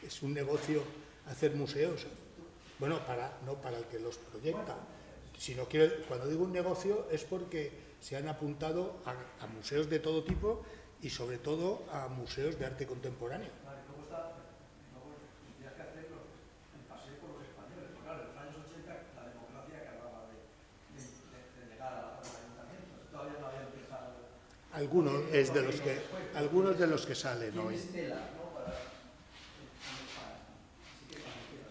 es un negocio hacer museos. Bueno, no para el que los proyecta, sino que cuando digo un negocio es porque se han apuntado a museos de todo tipo y sobre todo a museos de arte contemporáneo. Vale, luego tendrías que hacerlo en paseo por los españoles, porque claro, en los años 80 la democracia que hablaba de delegar a los ayuntamientos, todavía no había empezado. Algunos de los que salen hoy.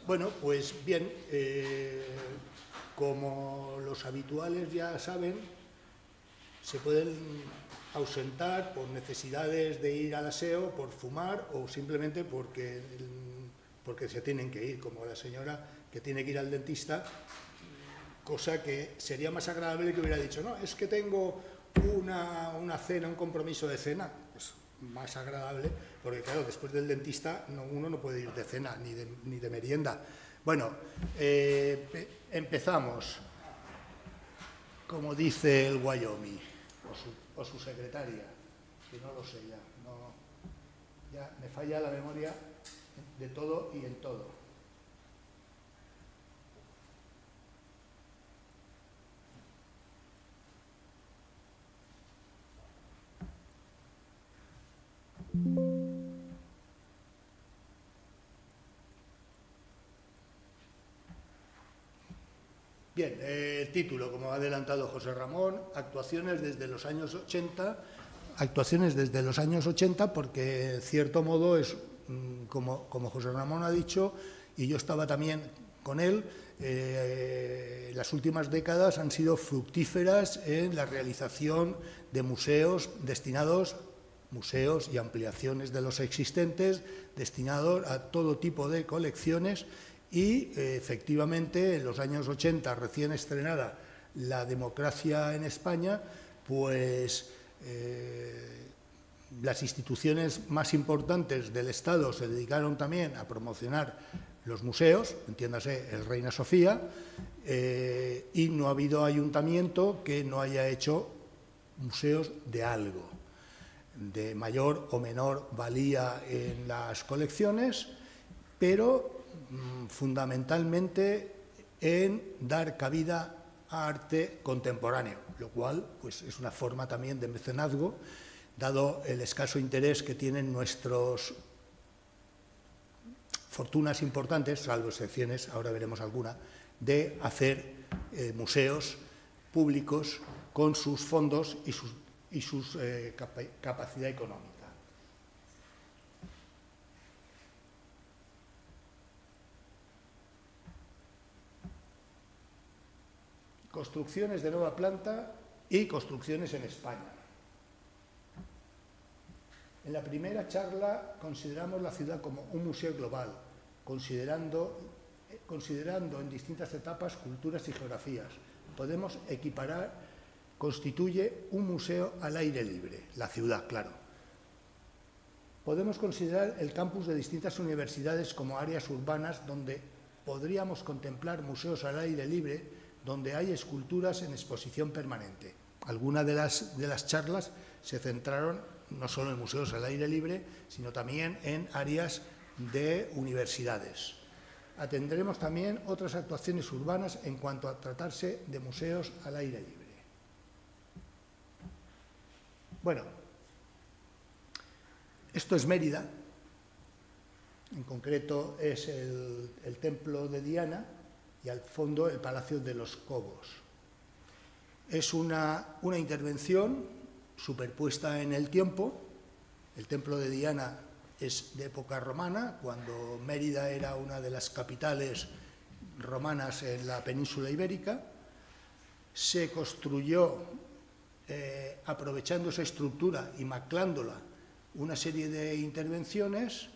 Bueno, pues bien, como los habituales ya saben, se pueden ausentar por necesidades de ir al aseo, por fumar o simplemente porque se tienen que ir, como la señora que tiene que ir al dentista, cosa que sería más agradable que hubiera dicho, no, es que tengo una cena, un compromiso de cena. Pues más agradable, porque claro, después del dentista uno no puede ir de cena ni de merienda. Bueno, empezamos, como dice el Wyoming, o su secretaria, que no lo sé ya me falla la memoria de todo y en todo. Bien, el título, como ha adelantado José Ramón, actuaciones desde los años 80, porque en cierto modo es, como José Ramón ha dicho, y yo estaba también con él, las últimas décadas han sido fructíferas en la realización de museos museos y ampliaciones de los existentes, destinados a todo tipo de colecciones. Y efectivamente en los años 80, recién estrenada la democracia en España, pues las instituciones más importantes del Estado se dedicaron también a promocionar los museos, entiéndase el Reina Sofía, y no ha habido ayuntamiento que no haya hecho museos de algo, de mayor o menor valía en las colecciones, pero fundamentalmente en dar cabida a arte contemporáneo, lo cual pues, es una forma también de mecenazgo, dado el escaso interés que tienen nuestros fortunas importantes, salvo excepciones, ahora veremos alguna, de hacer museos públicos con sus fondos y su capacidad económica. Construcciones de nueva planta y construcciones en España. En la primera charla consideramos la ciudad como un museo global, considerando en distintas etapas culturas y geografías. Podemos equiparar, constituye un museo al aire libre, la ciudad, claro. Podemos considerar el campus de distintas universidades como áreas urbanas donde podríamos contemplar museos al aire libre, donde hay esculturas en exposición permanente. Algunas de las charlas se centraron no solo en museos al aire libre, sino también en áreas de universidades. Atendremos también otras actuaciones urbanas en cuanto a tratarse de museos al aire libre. Bueno, esto es Mérida, en concreto es el templo de Diana y al fondo el Palacio de los Cobos. Es una intervención superpuesta en el tiempo. El templo de Diana es de época romana, cuando Mérida era una de las capitales romanas en la península ibérica. Se construyó, aprovechando esa estructura y maclándola, una serie de intervenciones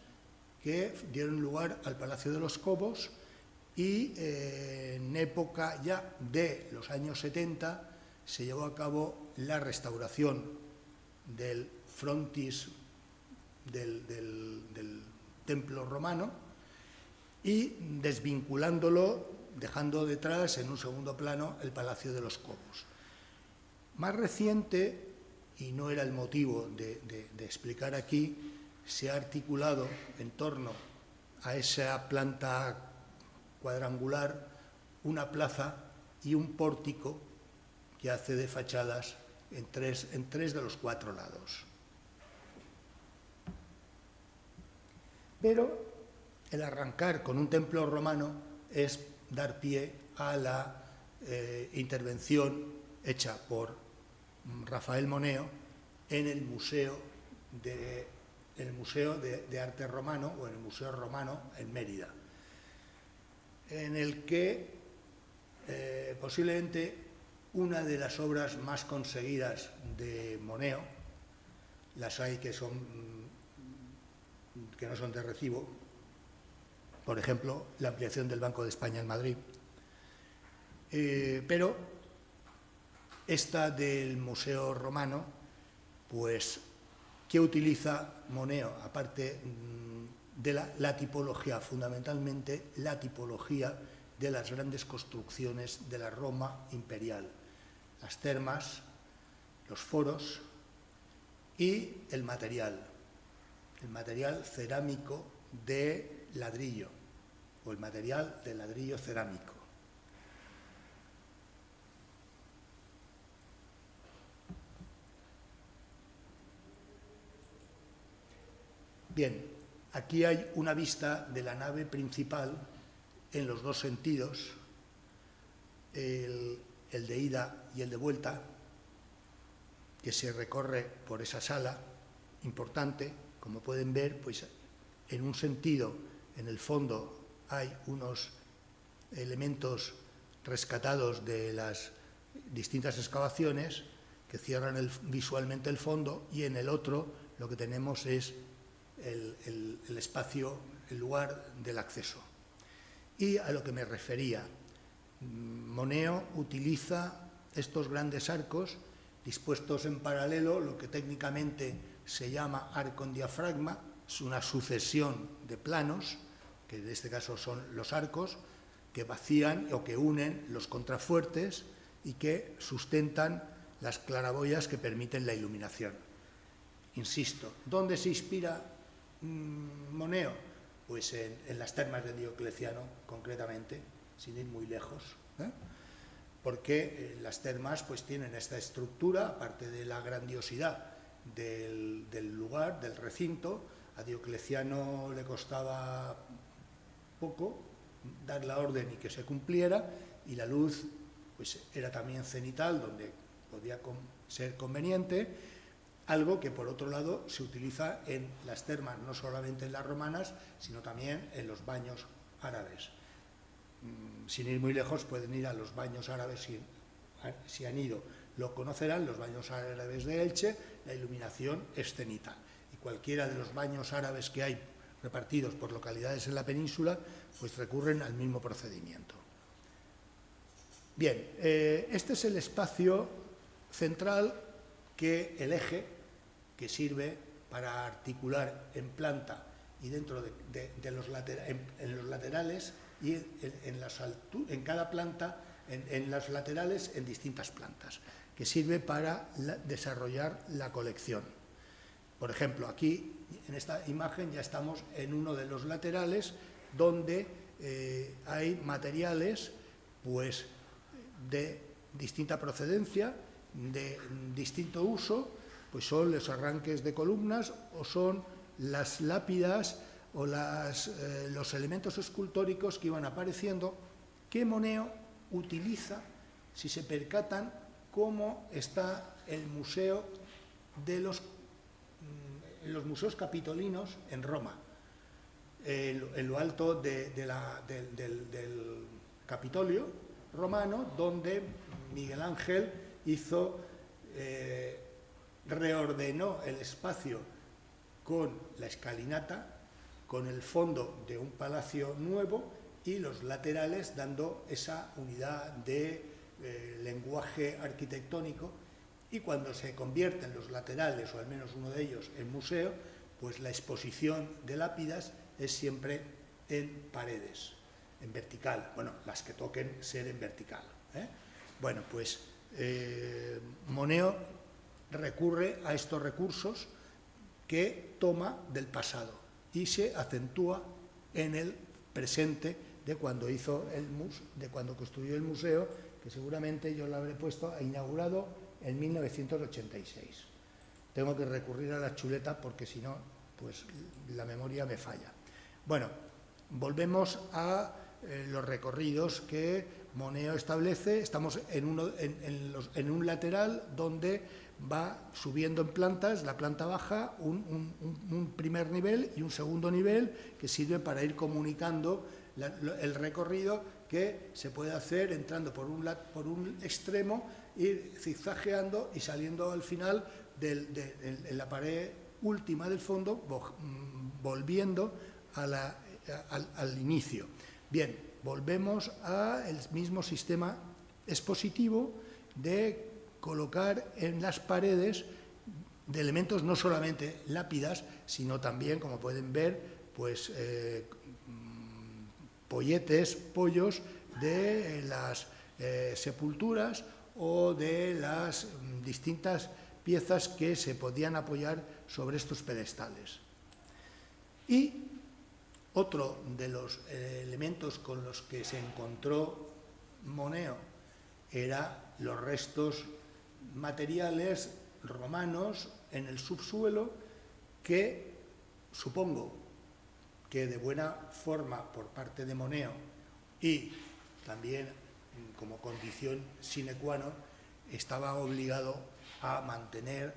que dieron lugar al Palacio de los Cobos y en época ya de los años 70 se llevó a cabo la restauración del frontis del templo romano y desvinculándolo, dejando detrás en un segundo plano el Palacio de los Cobos. Más reciente, y no era el motivo de explicar aquí, se ha articulado en torno a esa planta cuadrangular una plaza y un pórtico que hace de fachadas en tres de los 4 lados. Pero el arrancar con un templo romano es dar pie a la intervención hecha por Rafael Moneo en el Museo de Arte Romano, o en el Museo Romano en Mérida, en el que posiblemente una de las obras más conseguidas de Moneo, las hay que no son de recibo, por ejemplo, la ampliación del Banco de España en Madrid, pero esta del Museo Romano, pues, ¿qué utiliza Moneo? Aparte de la tipología, fundamentalmente la tipología de las grandes construcciones de la Roma imperial, las termas, los foros y el material cerámico de ladrillo, o el material de ladrillo cerámico. Bien, aquí hay una vista de la nave principal en los 2 sentidos, el de ida y el de vuelta, que se recorre por esa sala importante. Como pueden ver, pues en un sentido, en el fondo, hay unos elementos rescatados de las distintas excavaciones que cierran visualmente el fondo, y en el otro lo que tenemos es el espacio, el lugar del acceso. Y a lo que me refería, Moneo utiliza estos grandes arcos dispuestos en paralelo, lo que técnicamente se llama arco en diafragma. Es una sucesión de planos, que en este caso son los arcos, que vacían o que unen los contrafuertes y que sustentan las claraboyas que permiten la iluminación. Insisto, ¿dónde se inspira Moneo? Pues en las termas de Diocleciano, concretamente, sin ir muy lejos, porque las termas pues tienen esta estructura, aparte de la grandiosidad del lugar, del recinto. A Diocleciano le costaba poco dar la orden y que se cumpliera, y la luz pues era también cenital, donde podía ser conveniente, algo que por otro lado se utiliza en las termas, no solamente en las romanas, sino también en los baños árabes. Sin ir muy lejos, pueden ir a los baños árabes, si han ido lo conocerán, los baños árabes de Elche. La iluminación es cenital, y cualquiera de los baños árabes que hay repartidos por localidades en la península, pues recurren al mismo procedimiento. Bien, este es el espacio central, que el eje que sirve para articular en planta y dentro de los laterales y en cada planta, en las laterales, en distintas plantas, que sirve para desarrollar la colección. Por ejemplo, aquí en esta imagen ya estamos en uno de los laterales, donde hay materiales pues de distinta procedencia, de distinto uso, pues son los arranques de columnas, o son las lápidas o los elementos escultóricos que iban apareciendo, que Moneo utiliza, si se percatan, cómo está el museo en los museos capitolinos en Roma, en lo alto del Capitolio romano, donde Miguel Ángel reordenó el espacio con la escalinata, con el fondo de un palacio nuevo, y los laterales dando esa unidad de lenguaje arquitectónico. Y cuando se convierten los laterales, o al menos uno de ellos, en museo, pues la exposición de lápidas es siempre en paredes, en vertical. Bueno, las que toquen ser en vertical. Bueno, pues Moneo recurre a estos recursos que toma del pasado y se acentúa en el presente de cuando construyó el museo, que seguramente yo lo habré puesto inaugurado en 1986. Tengo que recurrir a la chuleta porque si no, pues la memoria me falla. Bueno, volvemos a los recorridos que Moneo establece. Estamos en un lateral donde va subiendo en plantas, la planta baja, un primer nivel y un segundo nivel que sirve para ir comunicando el recorrido que se puede hacer entrando por un extremo, ir zigzagueando y saliendo al final en la pared última del fondo, volviendo al inicio. Bien, volvemos al mismo sistema expositivo de colocar en las paredes de elementos no solamente lápidas, sino también, como pueden ver, pues pollos de las sepulturas o de las distintas piezas que se podían apoyar sobre estos pedestales. Y otro de los elementos con los que se encontró Moneo era los restos materiales romanos en el subsuelo que, supongo que de buena forma por parte de Moneo y también como condición sine qua non, estaba obligado a mantener,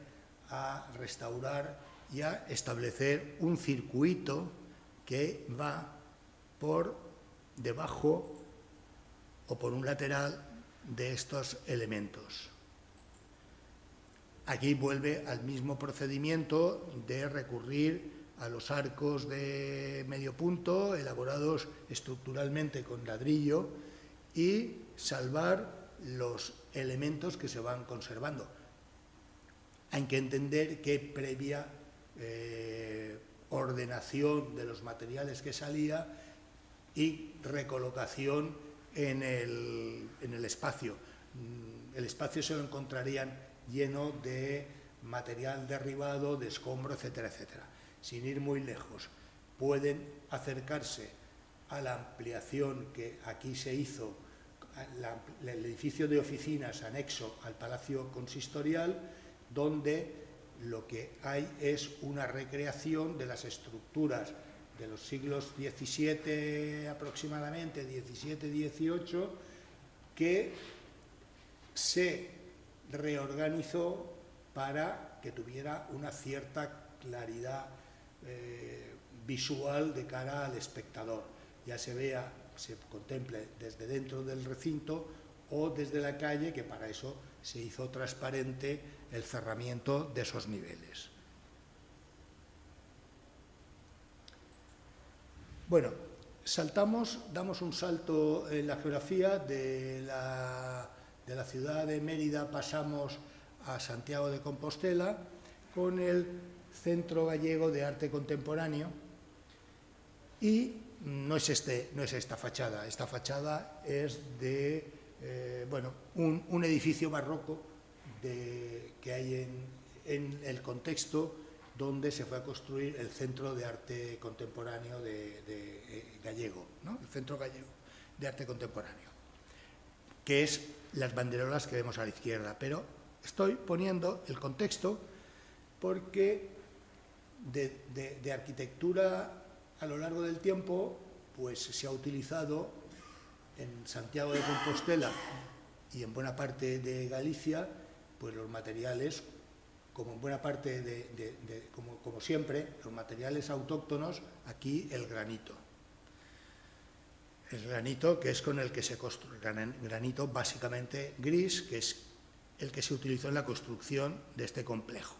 a restaurar y a establecer un circuito que va por debajo o por un lateral de estos elementos. Aquí vuelve al mismo procedimiento de recurrir a los arcos de medio punto, elaborados estructuralmente con ladrillo, y salvar los elementos que se van conservando. Hay que entender que previa ordenación de los materiales que salía y recolocación en el espacio. El espacio se lo encontrarían lleno de material derribado, de escombro, etcétera, etcétera. Sin ir muy lejos, pueden acercarse a la ampliación que aquí se hizo, el edificio de oficinas anexo al Palacio Consistorial, donde lo que hay es una recreación de las estructuras de los siglos XVII aproximadamente, XVII-XVIII, que se reorganizó para que tuviera una cierta claridad visual de cara al espectador, ya se contemple desde dentro del recinto o desde la calle, que para eso se hizo transparente el cerramiento de esos niveles. Bueno, damos un salto en la geografía. De la ciudad de Mérida pasamos a Santiago de Compostela con el Centro Gallego de Arte Contemporáneo, y no es esta fachada. Esta fachada es de un edificio barroco que hay en el contexto donde se fue a construir el Centro de Arte Contemporáneo de gallego, ¿no? El Centro Gallego de Arte Contemporáneo, que es las banderolas que vemos a la izquierda. Pero estoy poniendo el contexto porque de arquitectura a lo largo del tiempo pues se ha utilizado en Santiago de Compostela y en buena parte de Galicia, pues los materiales, como en buena parte como siempre, los materiales autóctonos, aquí el granito. El granito, que es con el que se construye, granito básicamente gris, que es el que se utilizó en la construcción de este complejo.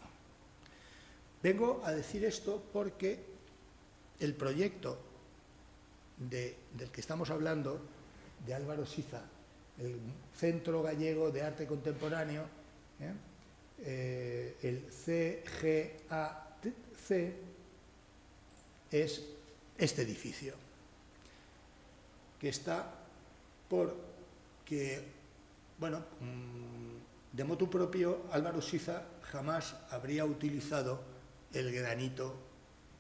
Vengo a decir esto porque el proyecto del que estamos hablando, de Álvaro Siza, el Centro Gallego de Arte Contemporáneo, el CGAC, es este edificio, que está porque, de motu propio, Álvaro Siza jamás habría utilizado el granito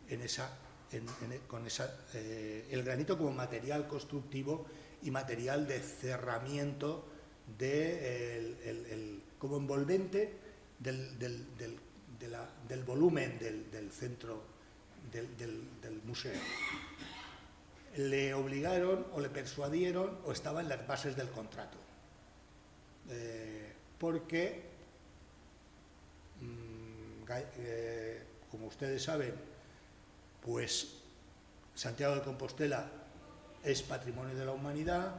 en esa el granito como material constructivo y material de cerramiento como envolvente del volumen del centro del museo. Le obligaron o le persuadieron o estaba en las bases del contrato, porque como ustedes saben, pues Santiago de Compostela es patrimonio de la humanidad,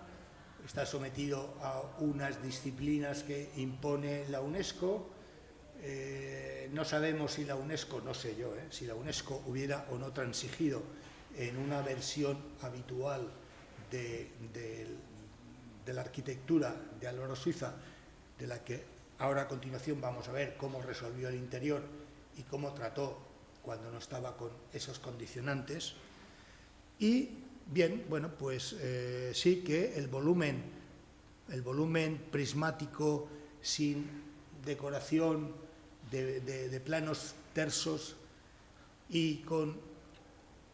está sometido a unas disciplinas que impone la UNESCO. No sabemos si la UNESCO, no sé yo, si la UNESCO hubiera o no transigido en una versión habitual de la arquitectura de Álvaro Suiza, de la que ahora a continuación vamos a ver cómo resolvió el interior y cómo trató cuando no estaba con esos condicionantes. Y bien, bueno, pues sí que el volumen prismático sin decoración de planos tersos y con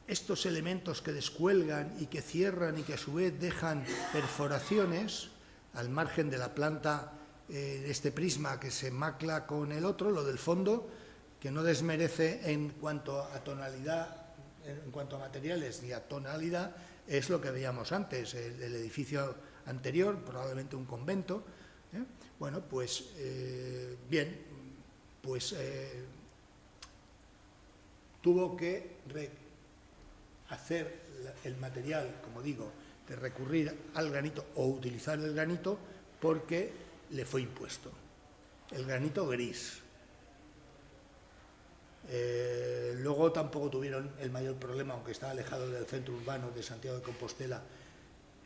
estos elementos que descuelgan y que cierran y que a su vez dejan perforaciones al margen de la planta, este prisma que se macla con el otro, lo del fondo, que no desmerece en cuanto a tonalidad, en cuanto a materiales ni a tonalidad, es lo que veíamos antes, el edificio anterior, probablemente un convento. Bueno, pues bien, pues tuvo que hacer el material, como digo, de recurrir al granito o utilizar el granito porque le fue impuesto. El granito gris. Luego tampoco tuvieron el mayor problema, aunque está alejado del centro urbano de Santiago de Compostela,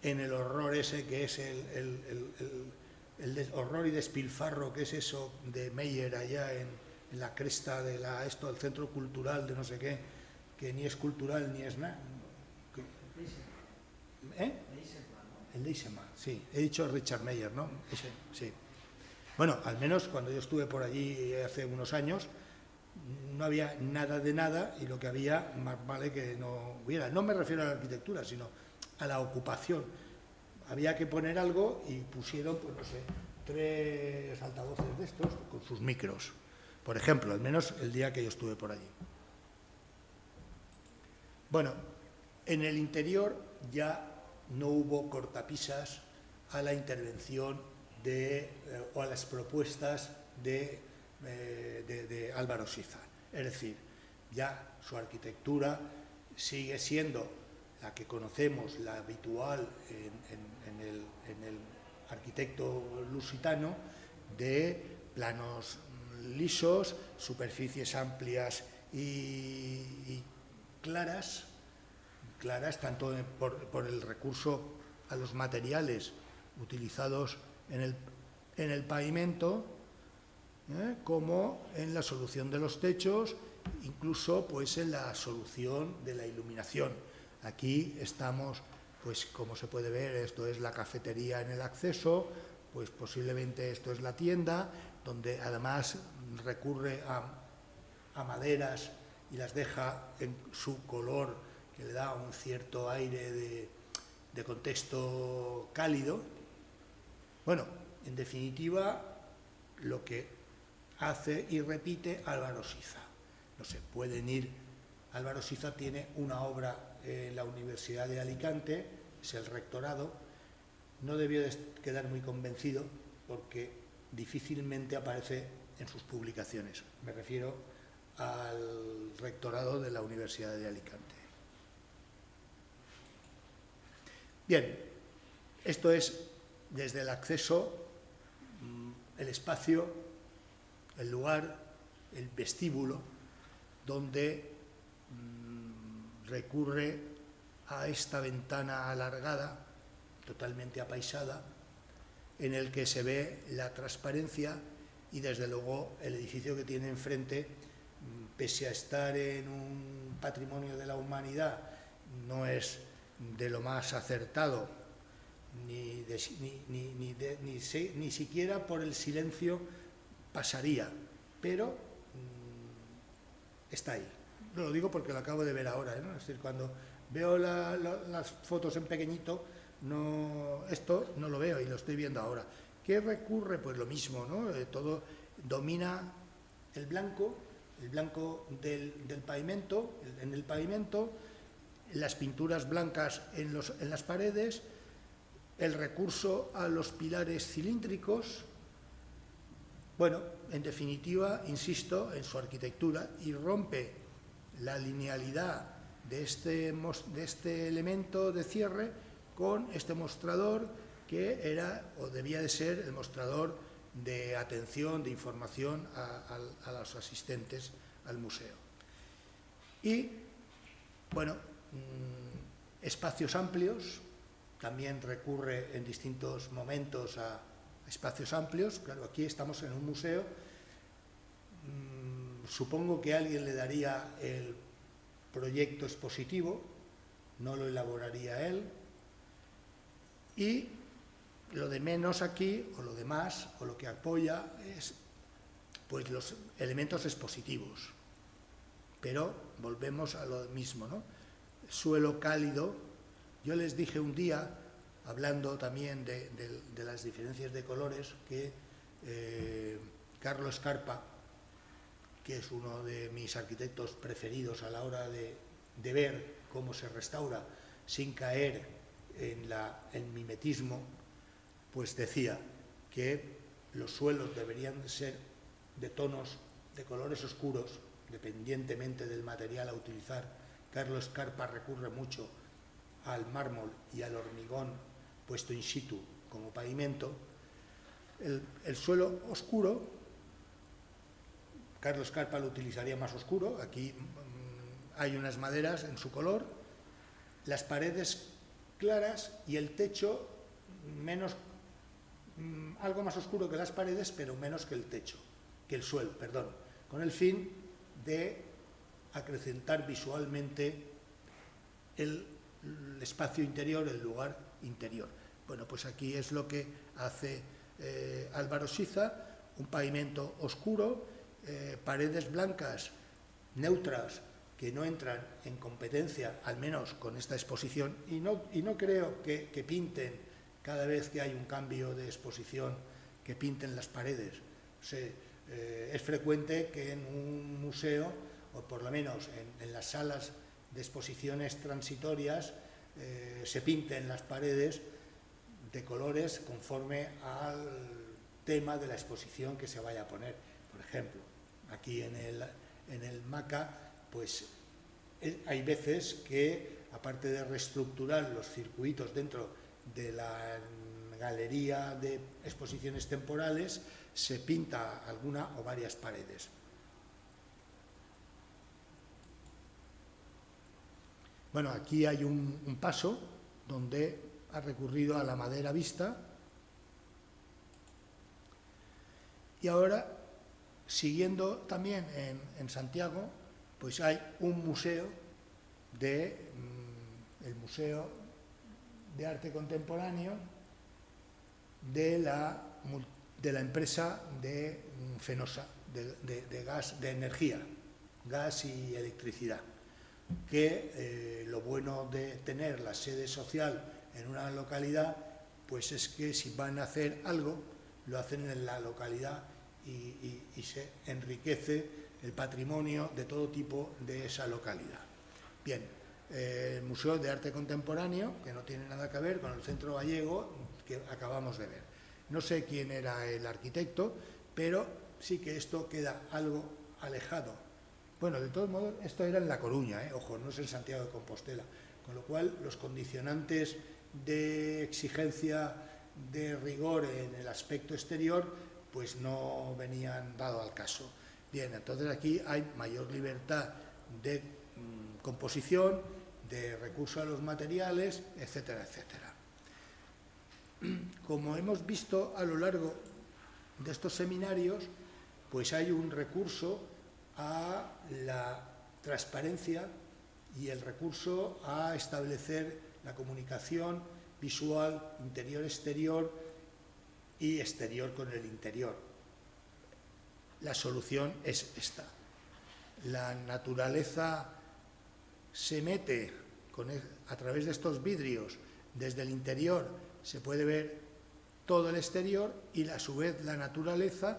en el horror ese que es el horror y despilfarro que es eso de Meyer allá en la cresta de el centro cultural de no sé qué, que ni es cultural ni es nada. El Eisenman, sí. He dicho Richard Meyer, ¿no? Ese, sí. Bueno, al menos cuando yo estuve por allí hace unos años, no había nada de nada y lo que había, más vale que no hubiera. No me refiero a la arquitectura, sino a la ocupación. Había que poner algo y pusieron, pues no sé, 3 altavoces de estos con sus micros. Por ejemplo, al menos el día que yo estuve por allí. Bueno, en el interior ya no hubo cortapisas a la intervención o a las propuestas de Álvaro Suiza. Es decir, ya su arquitectura sigue siendo la que conocemos, la habitual en el arquitecto lusitano, de planos lisos, superficies amplias y claras, tanto por el recurso a los materiales utilizados en el pavimento, como en la solución de los techos, incluso pues en la solución de la iluminación. Aquí estamos, pues como se puede ver, esto es la cafetería en el acceso, pues posiblemente esto es la tienda, donde además recurre a maderas y las deja en su color, que le da un cierto aire de contexto cálido. Bueno, en definitiva, lo que hace y repite Álvaro Suiza. No se pueden ir. Álvaro Suiza tiene una obra en la Universidad de Alicante, es el rectorado. No debió de quedar muy convencido porque difícilmente aparece en sus publicaciones. Me refiero al rectorado de la Universidad de Alicante. Bien, esto es desde el acceso, el espacio, el lugar, el vestíbulo, donde recurre a esta ventana alargada, totalmente apaisada, en el que se ve la transparencia y desde luego el edificio que tiene enfrente, pese a estar en un patrimonio de la humanidad, no es de lo más acertado, ni siquiera por el silencio pasaría, pero está ahí. lo digo porque lo acabo de ver ahora, ¿no? Es decir, cuando veo las fotos en pequeñito, esto no lo veo y lo estoy viendo ahora. ¿Qué recurre? Pues lo mismo, ¿no? Todo domina el blanco del pavimento, en el pavimento, las pinturas blancas en las paredes, el recurso a los pilares cilíndricos. Bueno, en definitiva, insisto, en su arquitectura, y rompe la linealidad de este elemento de cierre con este mostrador que era o debía de ser el mostrador de atención, de información a los asistentes al museo. Y, bueno, espacios amplios, también recurre en distintos momentos a espacios amplios. Claro, aquí estamos en un museo, supongo que alguien le daría el proyecto expositivo, no lo elaboraría él, y lo de menos aquí, o lo de más, o lo que apoya, es pues los elementos expositivos. Pero volvemos a lo mismo, ¿no? Suelo cálido. Yo les dije un día, hablando también de las diferencias de colores, que Carlos Scarpa, que es uno de mis arquitectos preferidos a la hora de ver cómo se restaura sin caer en el mimetismo, pues decía que los suelos deberían ser de tonos, de colores oscuros, dependientemente del material a utilizar. Carlos Scarpa recurre mucho al mármol y al hormigón puesto in situ como pavimento. El suelo oscuro, Carlos Scarpa lo utilizaría más oscuro. Aquí hay unas maderas en su color, las paredes claras y el techo algo más oscuro que las paredes, pero menos que el suelo, perdón, con el fin de acrecentar visualmente el espacio interior, el lugar interior. Bueno, pues aquí es lo que hace Álvaro Siza, un pavimento oscuro, paredes blancas, neutras, que no entran en competencia, al menos con esta exposición, y no creo que pinten cada vez que hay un cambio de exposición, que pinten las paredes. Es frecuente que en un museo, o por lo menos en las salas de exposiciones transitorias, se pinten las paredes de colores conforme al tema de la exposición que se vaya a poner. Por ejemplo, aquí en el MACA, pues hay veces que, aparte de reestructurar los circuitos dentro de la galería de exposiciones temporales, se pinta alguna o varias paredes. Bueno, aquí hay un paso donde ha recurrido a la madera vista. Y ahora, siguiendo también en Santiago, pues hay un museo el Museo de Arte Contemporáneo de la empresa de Fenosa, de gas, de energía, gas y electricidad, que lo bueno de tener la sede social en una localidad, pues es que si van a hacer algo, lo hacen en la localidad y se enriquece el patrimonio de todo tipo de esa localidad. Bien, el Museo de Arte Contemporáneo, que no tiene nada que ver con el Centro Gallego que acabamos de ver. No sé quién era el arquitecto, pero sí que esto queda algo alejado. Bueno, de todos modos, esto era en La Coruña, ojo, no es en Santiago de Compostela, con lo cual los condicionantes de exigencia, de rigor en el aspecto exterior, pues no venían dado al caso. Bien, entonces aquí hay mayor libertad de composición, de recurso a los materiales, etcétera, etcétera. Como hemos visto a lo largo de estos seminarios, pues hay un recurso a la transparencia y el recurso a establecer la comunicación visual interior-exterior y exterior con el interior. La solución es esta. la naturaleza se mete a través de estos vidrios desde el interior, se puede ver todo el exterior y a su vez la naturaleza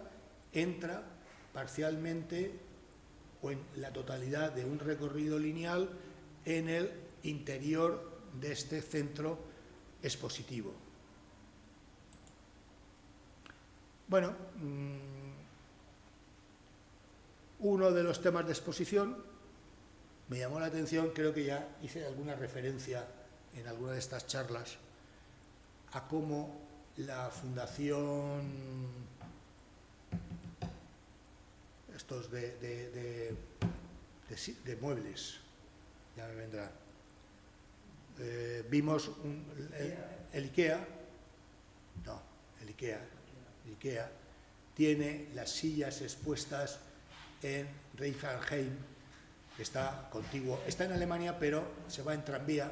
entra parcialmente o en la totalidad de un recorrido lineal en el interior de este centro expositivo. Bueno, uno de los temas de exposición me llamó la atención, creo que ya hice alguna referencia en alguna de estas charlas, a cómo la Fundación, estos de muebles, ya me vendrá, vimos el IKEA tiene las sillas expuestas en Reinhardsheim, que está contiguo, está en Alemania, pero se va en tranvía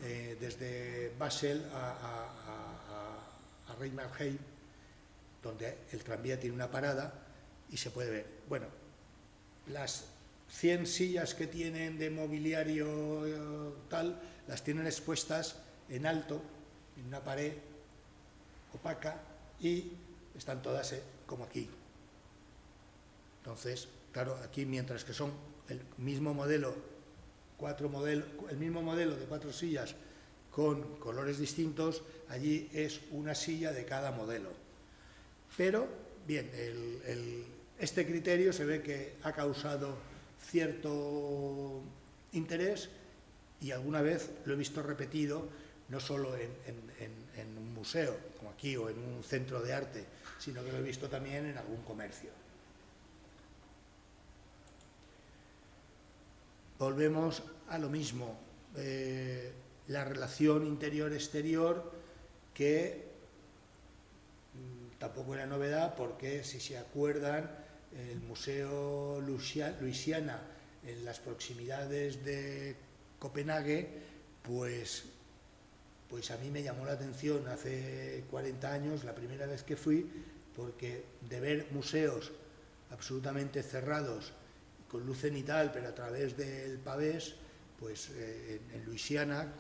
desde Basel a Reinhardsheim, donde el tranvía tiene una parada y se puede ver. Bueno, las 100 sillas que tienen de mobiliario tal, las tienen expuestas en alto, en una pared opaca, y están todas como aquí. Entonces, claro, aquí mientras que son el mismo modelo de 4 sillas con colores distintos, allí es una silla de cada modelo. Pero, bien, este criterio se ve que ha causado cierto interés y alguna vez lo he visto repetido, no solo en un museo, como aquí, o en un centro de arte, sino que lo he visto también en algún comercio. Volvemos a lo mismo, la relación interior-exterior, que tampoco era novedad, porque si se acuerdan, el Museo Louisiana, en las proximidades de Copenhague, pues a mí me llamó la atención hace 40 años, la primera vez que fui, porque de ver museos absolutamente cerrados, con luz cenital, pero a través del pavés, pues en Luisiana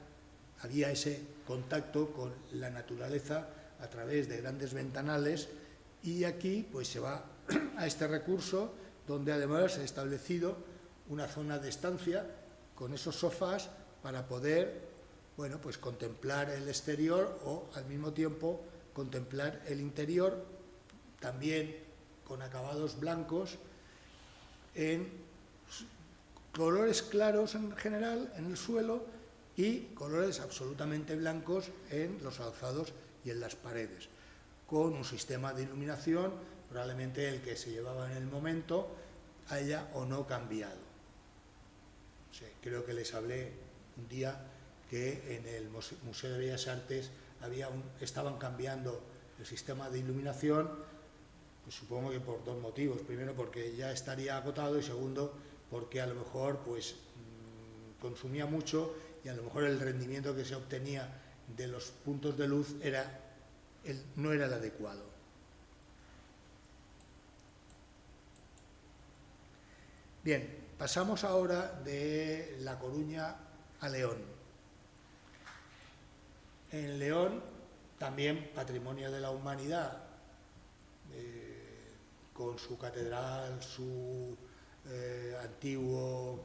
había ese contacto con la naturaleza a través de grandes ventanales, y aquí pues se va a este recurso, donde además se ha establecido una zona de estancia con esos sofás para poder, bueno, pues contemplar el exterior o al mismo tiempo contemplar el interior, también con acabados blancos, en colores claros en general en el suelo y colores absolutamente blancos en los alzados y en las paredes, con un sistema de iluminación, probablemente el que se llevaba en el momento haya o no cambiado. Sí, creo que les hablé un día que en el Museo de Bellas Artes estaban cambiando el sistema de iluminación, pues supongo que por 2 motivos. Primero, porque ya estaría agotado, y segundo, porque a lo mejor pues consumía mucho y a lo mejor el rendimiento que se obtenía de los puntos de luz no era el adecuado. Bien, pasamos ahora de La Coruña a León. En León, también patrimonio de la humanidad, con su catedral, su antiguo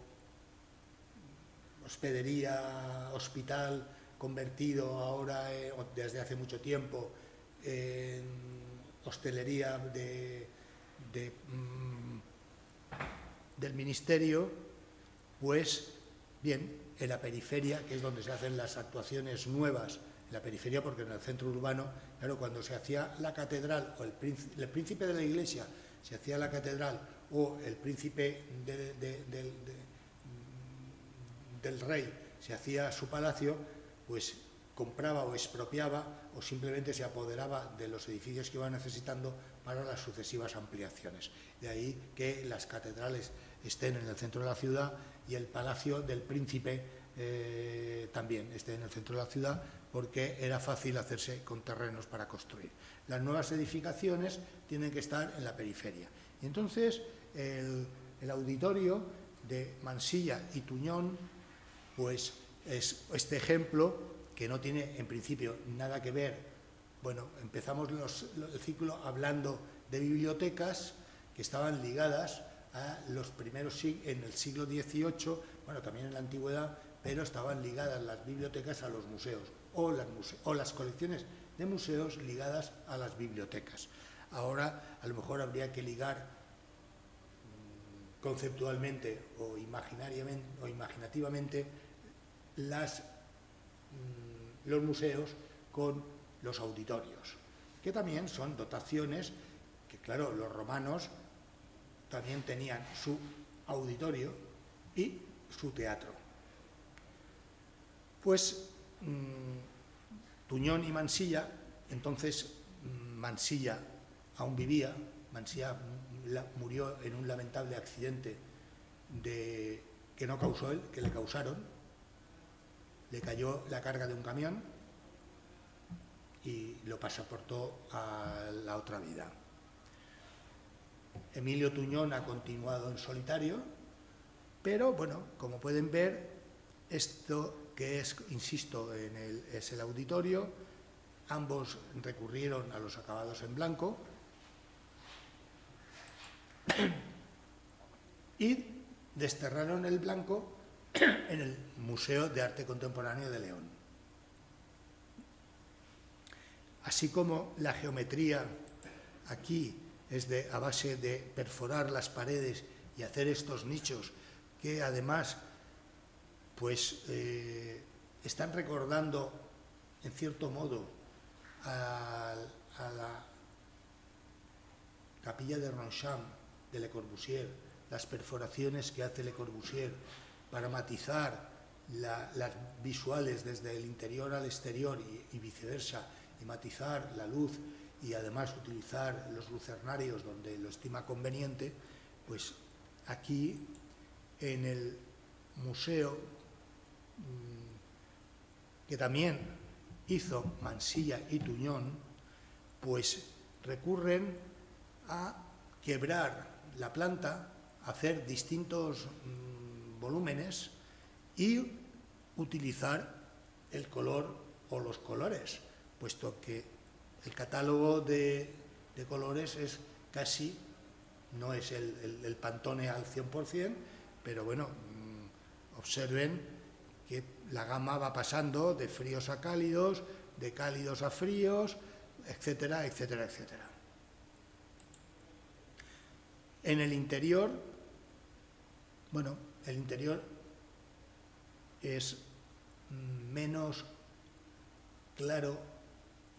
hospedería, hospital, convertido ahora desde hace mucho tiempo en hostelería del ministerio, pues bien, en la periferia, que es donde se hacen las actuaciones nuevas, en la periferia, porque en el centro urbano, claro, cuando se hacía la catedral, o el príncipe de la iglesia se hacía la catedral, o el príncipe del rey se hacía su palacio, pues compraba o expropiaba o simplemente se apoderaba de los edificios que iba necesitando para las sucesivas ampliaciones. De ahí que las catedrales estén en el centro de la ciudad y el palacio del príncipe también esté en el centro de la ciudad, porque era fácil hacerse con terrenos para construir. Las nuevas edificaciones tienen que estar en la periferia. Y entonces el auditorio de Mansilla y Tuñón, pues es este ejemplo que no tiene en principio nada que ver. Bueno, empezamos el ciclo hablando de bibliotecas que estaban ligadas a los primeros en el siglo XVIII, bueno, también en la antigüedad, pero estaban ligadas las bibliotecas a los museos o las colecciones de museos ligadas a las bibliotecas. Ahora a lo mejor habría que ligar conceptualmente o imaginativamente los museos con los auditorios, que también son dotaciones que, claro, los romanos también tenían su auditorio y su teatro. Pues Tuñón y Mansilla, entonces Mansilla aún vivía, Mansilla murió en un lamentable accidente que no causó él, que le causaron. Le cayó la carga de un camión y lo pasaportó a la otra vida. Emilio Tuñón ha continuado en solitario, pero bueno, como pueden ver, esto que es, insisto, es el auditorio. Ambos recurrieron a los acabados en blanco y desterraron el blanco en el Museo de Arte Contemporáneo de León. Así como la geometría aquí es a base de perforar las paredes y hacer estos nichos que además pues están recordando en cierto modo a la capilla de Ronchamp de Le Corbusier, las perforaciones que hace Le Corbusier para matizar las visuales desde el interior al exterior y viceversa, y matizar la luz y además utilizar los lucernarios donde lo estima conveniente, pues aquí en el museo que también hizo Mansilla y Tuñón, pues recurren a quebrar la planta, hacer distintos volúmenes y utilizar el color o los colores, puesto que el catálogo de colores es casi, no es el Pantone al 100%, pero bueno, observen que la gama va pasando de fríos a cálidos, de cálidos a fríos, etcétera, etcétera, etcétera. En el interior, bueno, el interior es menos claro,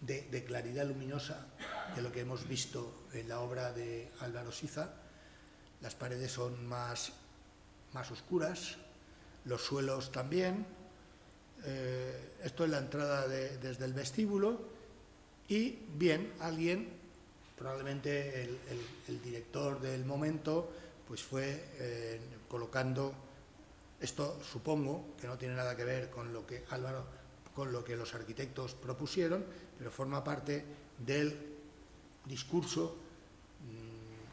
de claridad luminosa que lo que hemos visto en la obra de Álvaro Siza. Las paredes son más oscuras, los suelos también. Esto es la entrada desde el vestíbulo y bien, alguien, probablemente el director del momento, pues fue colocando esto, supongo que no tiene nada que ver con lo que los arquitectos propusieron, pero forma parte del discurso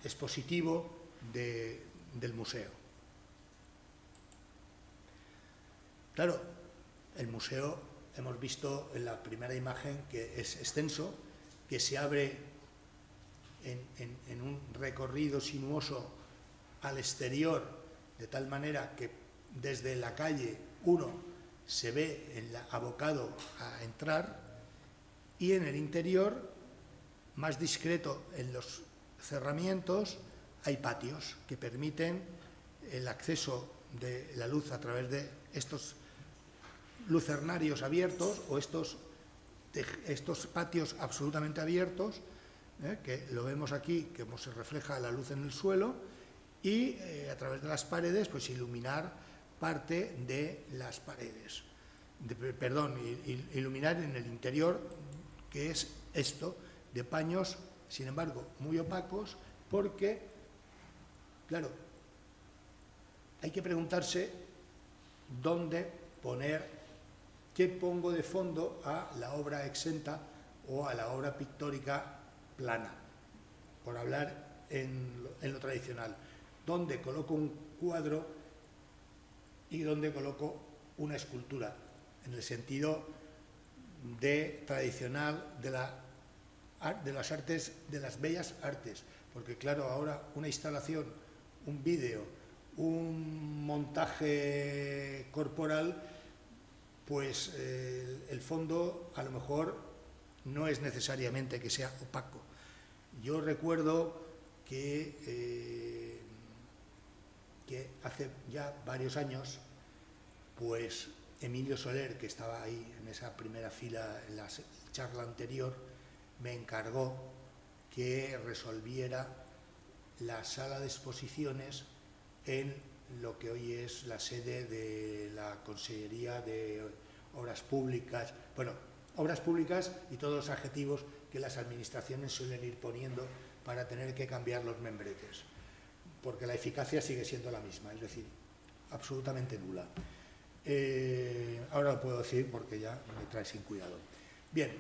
expositivo del museo. Claro, el museo, hemos visto en la primera imagen que es extenso, que se abre en un recorrido sinuoso al exterior, de tal manera que desde la calle uno se ve abocado a entrar, y en el interior, más discreto en los cerramientos, hay patios que permiten el acceso de la luz a través de estos lucernarios abiertos o estos patios absolutamente abiertos, que lo vemos aquí, que se refleja la luz en el suelo, y a través de las paredes pues iluminar parte de las paredes, iluminar en el interior, que es esto, de paños, sin embargo, muy opacos, porque, claro, hay que preguntarse dónde poner, qué pongo de fondo a la obra exenta o a la obra pictórica plana, por hablar en lo tradicional. dónde coloco un cuadro y dónde coloco una escultura, en el sentido tradicional de las artes, de las bellas artes, porque claro, ahora una instalación, un vídeo, un montaje corporal, pues el fondo a lo mejor no es necesariamente que sea opaco. Yo recuerdo que hace ya varios años, pues Emilio Soler, que estaba ahí en esa primera fila en la charla anterior, me encargó que resolviera la sala de exposiciones en lo que hoy es la sede de la Consellería de Obras Públicas, bueno, obras públicas y todos los adjetivos que las administraciones suelen ir poniendo para tener que cambiar los membretes, porque la eficacia sigue siendo la misma, es decir, absolutamente nula. Ahora lo puedo decir porque ya me trae sin cuidado. Bien,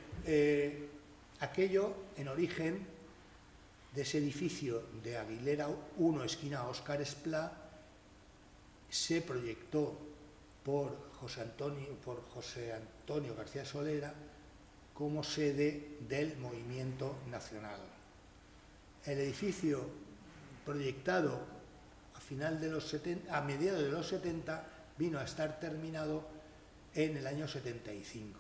aquello en origen de ese edificio de Aguilera 1, esquina Óscar Esplá, se proyectó por José Antonio García Solera como sede del movimiento nacional. El edificio proyectado a mediados de los 70 vino a estar terminado en el año 75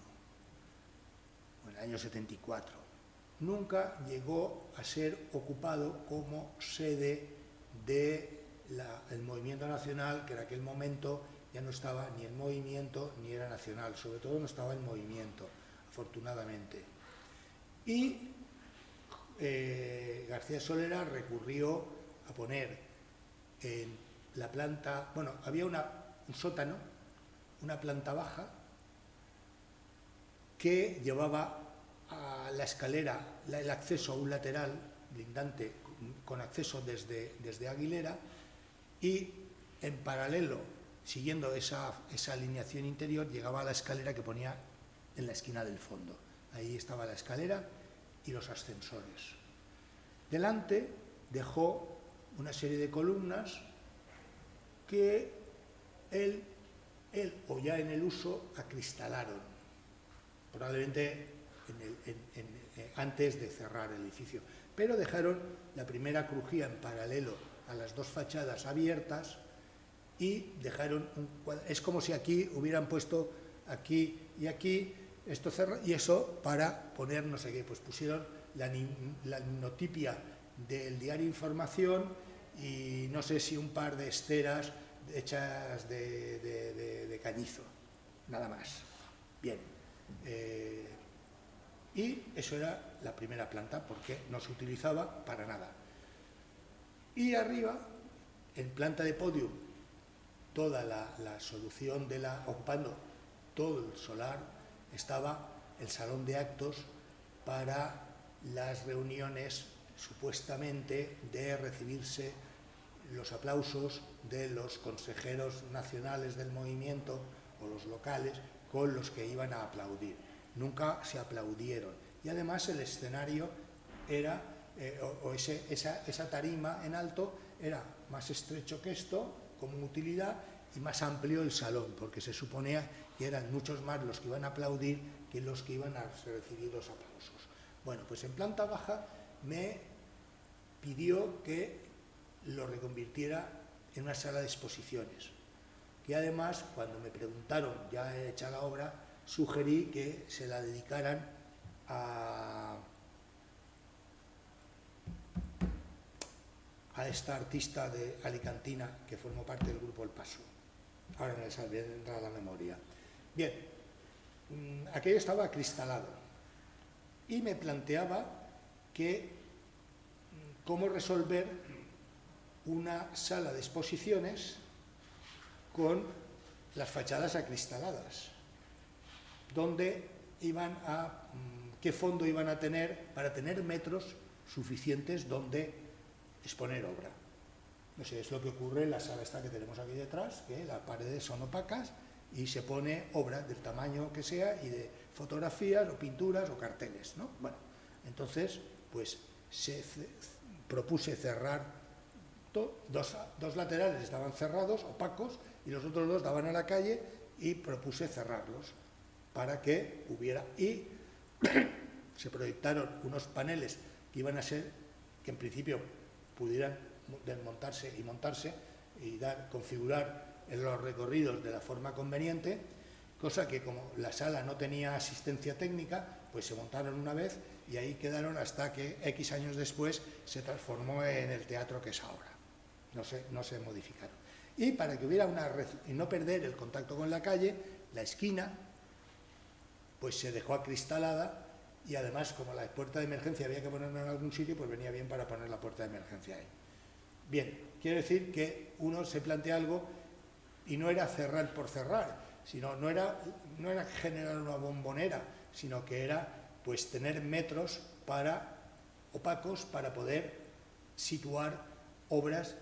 o en el año 74. Nunca llegó a ser ocupado como sede del movimiento nacional, que en aquel momento ya no estaba ni en movimiento ni era nacional, sobre todo no estaba en movimiento, afortunadamente. Y García Solera recurrió a poner en la planta, bueno, había un sótano, una planta baja, que llevaba a la escalera, el acceso a un lateral blindante con acceso desde Aguilera, y en paralelo, siguiendo esa alineación interior, llegaba a la escalera que ponía en la esquina del fondo. Ahí estaba la escalera y los ascensores. Delante dejó una serie de columnas que él o ya en el uso acristalaron, probablemente antes de cerrar el edificio, pero dejaron la primera crujía en paralelo a las dos fachadas abiertas y dejaron es como si aquí hubieran puesto aquí y aquí esto cerrado, y eso para poner no sé qué, pues pusieron la linotipia del diario Información y no sé si un par de esteras hechas de cañizo, nada más. Bien, y eso era la primera planta, porque no se utilizaba para nada. Y arriba, en planta de podium, toda la solución ocupando todo el solar, estaba el salón de actos para las reuniones supuestamente de recibirse los aplausos de los consejeros nacionales del movimiento o los locales con los que iban a aplaudir. Nunca se aplaudieron. Y además el escenario era, esa tarima en alto era más estrecho que esto, como utilidad, y más amplio el salón, porque se suponía que eran muchos más los que iban a aplaudir que los que iban a recibir los aplausos. Bueno, pues en planta baja me pidió que lo reconvirtiera en una sala de exposiciones, que además, cuando me preguntaron, ya hecha la obra, sugerí que se la dedicaran a esta artista de alicantina que formó parte del grupo El Paso. Ahora me saldrá a la memoria. Bien, aquello estaba acristalado y me planteaba cómo resolver una sala de exposiciones con las fachadas acristaladas, qué fondo iban a tener para tener metros suficientes donde exponer obra. No sé, es lo que ocurre en la sala esta que tenemos aquí detrás, que las paredes son opacas y se pone obra del tamaño que sea y de fotografías o pinturas o carteles, ¿no? Bueno, entonces, pues propuse cerrar dos laterales estaban cerrados, opacos, y los otros dos daban a la calle, y propuse cerrarlos para que hubiera... Y se proyectaron unos paneles que iban a ser, que en principio pudieran desmontarse y montarse y configurar los recorridos de la forma conveniente, cosa que como la sala no tenía asistencia técnica, pues se montaron una vez y ahí quedaron hasta que X años después se transformó en el teatro que es ahora. No se modificaron. Y para que hubiera y no perder el contacto con la calle, la esquina pues se dejó acristalada, y además, como la puerta de emergencia había que ponerla en algún sitio, pues venía bien para poner la puerta de emergencia ahí. Bien, quiero decir que uno se plantea algo y no era cerrar por cerrar, sino no era generar una bombonera, sino que era pues tener metros opacos para poder situar obras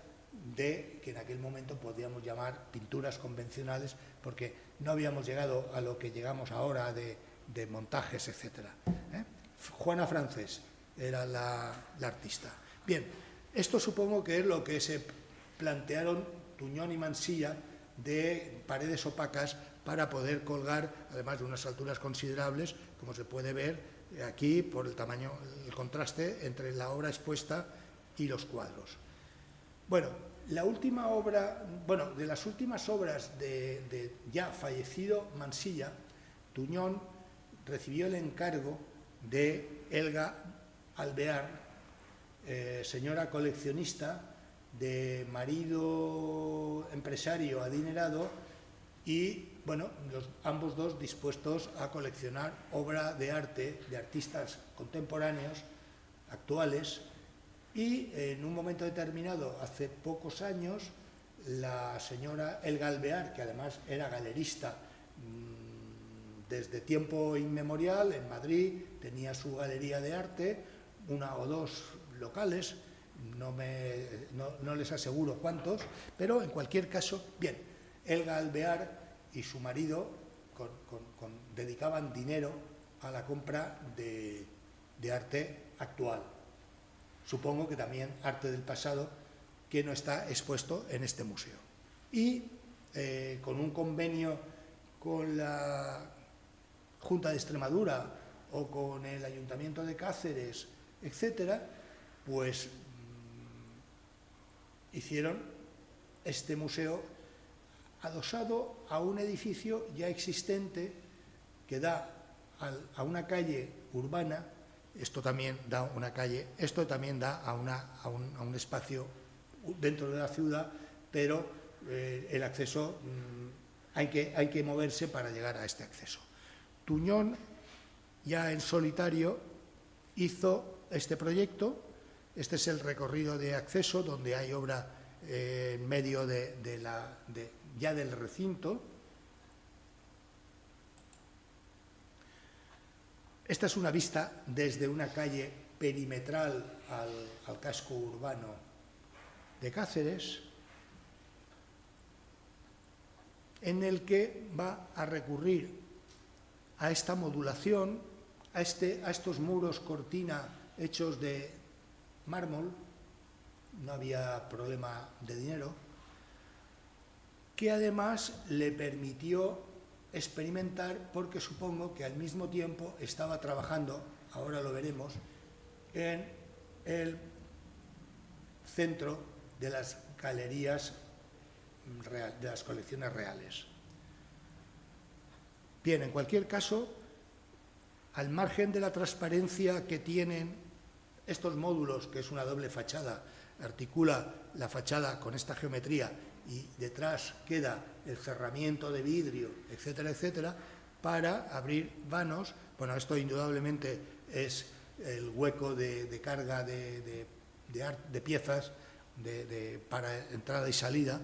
que en aquel momento podíamos llamar pinturas convencionales, porque no habíamos llegado a lo que llegamos ahora de montajes, etc. Juana Francés era la artista. Bien, esto supongo que es lo que se plantearon Tuñón y Mansilla, de paredes opacas para poder colgar, además de unas alturas considerables, como se puede ver aquí por el tamaño, el contraste entre la obra expuesta y los cuadros. Bueno, la última obra, de las últimas obras de ya fallecido Mansilla, Tuñón recibió el encargo de Elga Alvear, señora coleccionista, de marido empresario adinerado, y ambos dos dispuestos a coleccionar obra de arte de artistas contemporáneos, actuales, y en un momento determinado, hace pocos años, la señora Elga Alvear, que además era galerista desde tiempo inmemorial, en Madrid tenía su galería de arte, una o dos locales, no les aseguro cuántos, pero en cualquier caso, bien, Elga Alvear y su marido dedicaban dinero a la compra de arte actual. Supongo que también arte del pasado que no está expuesto en este museo. Y con un convenio con la Junta de Extremadura o con el Ayuntamiento de Cáceres, etcétera, pues hicieron este museo adosado a un edificio ya existente que da a una calle urbana. Esto también da a un espacio dentro de la ciudad, pero el acceso hay que moverse para llegar a este acceso. Tuñón, ya en solitario, hizo este proyecto. Este es el recorrido de acceso, donde hay obra en medio ya del recinto. Esta es una vista desde una calle perimetral al casco urbano de Cáceres, en el que va a recurrir a esta modulación, a estos muros cortina hechos de mármol, no había problema de dinero, que además le permitió experimentar, porque supongo que al mismo tiempo estaba trabajando, ahora lo veremos, en el centro de las galerías de las colecciones reales. Bien, en cualquier caso, al margen de la transparencia que tienen estos módulos, que es una doble fachada, articula la fachada con esta geometría y detrás queda el cerramiento de vidrio, etcétera, etcétera, para abrir vanos. Bueno, esto indudablemente es el hueco de carga de piezas para entrada y salida,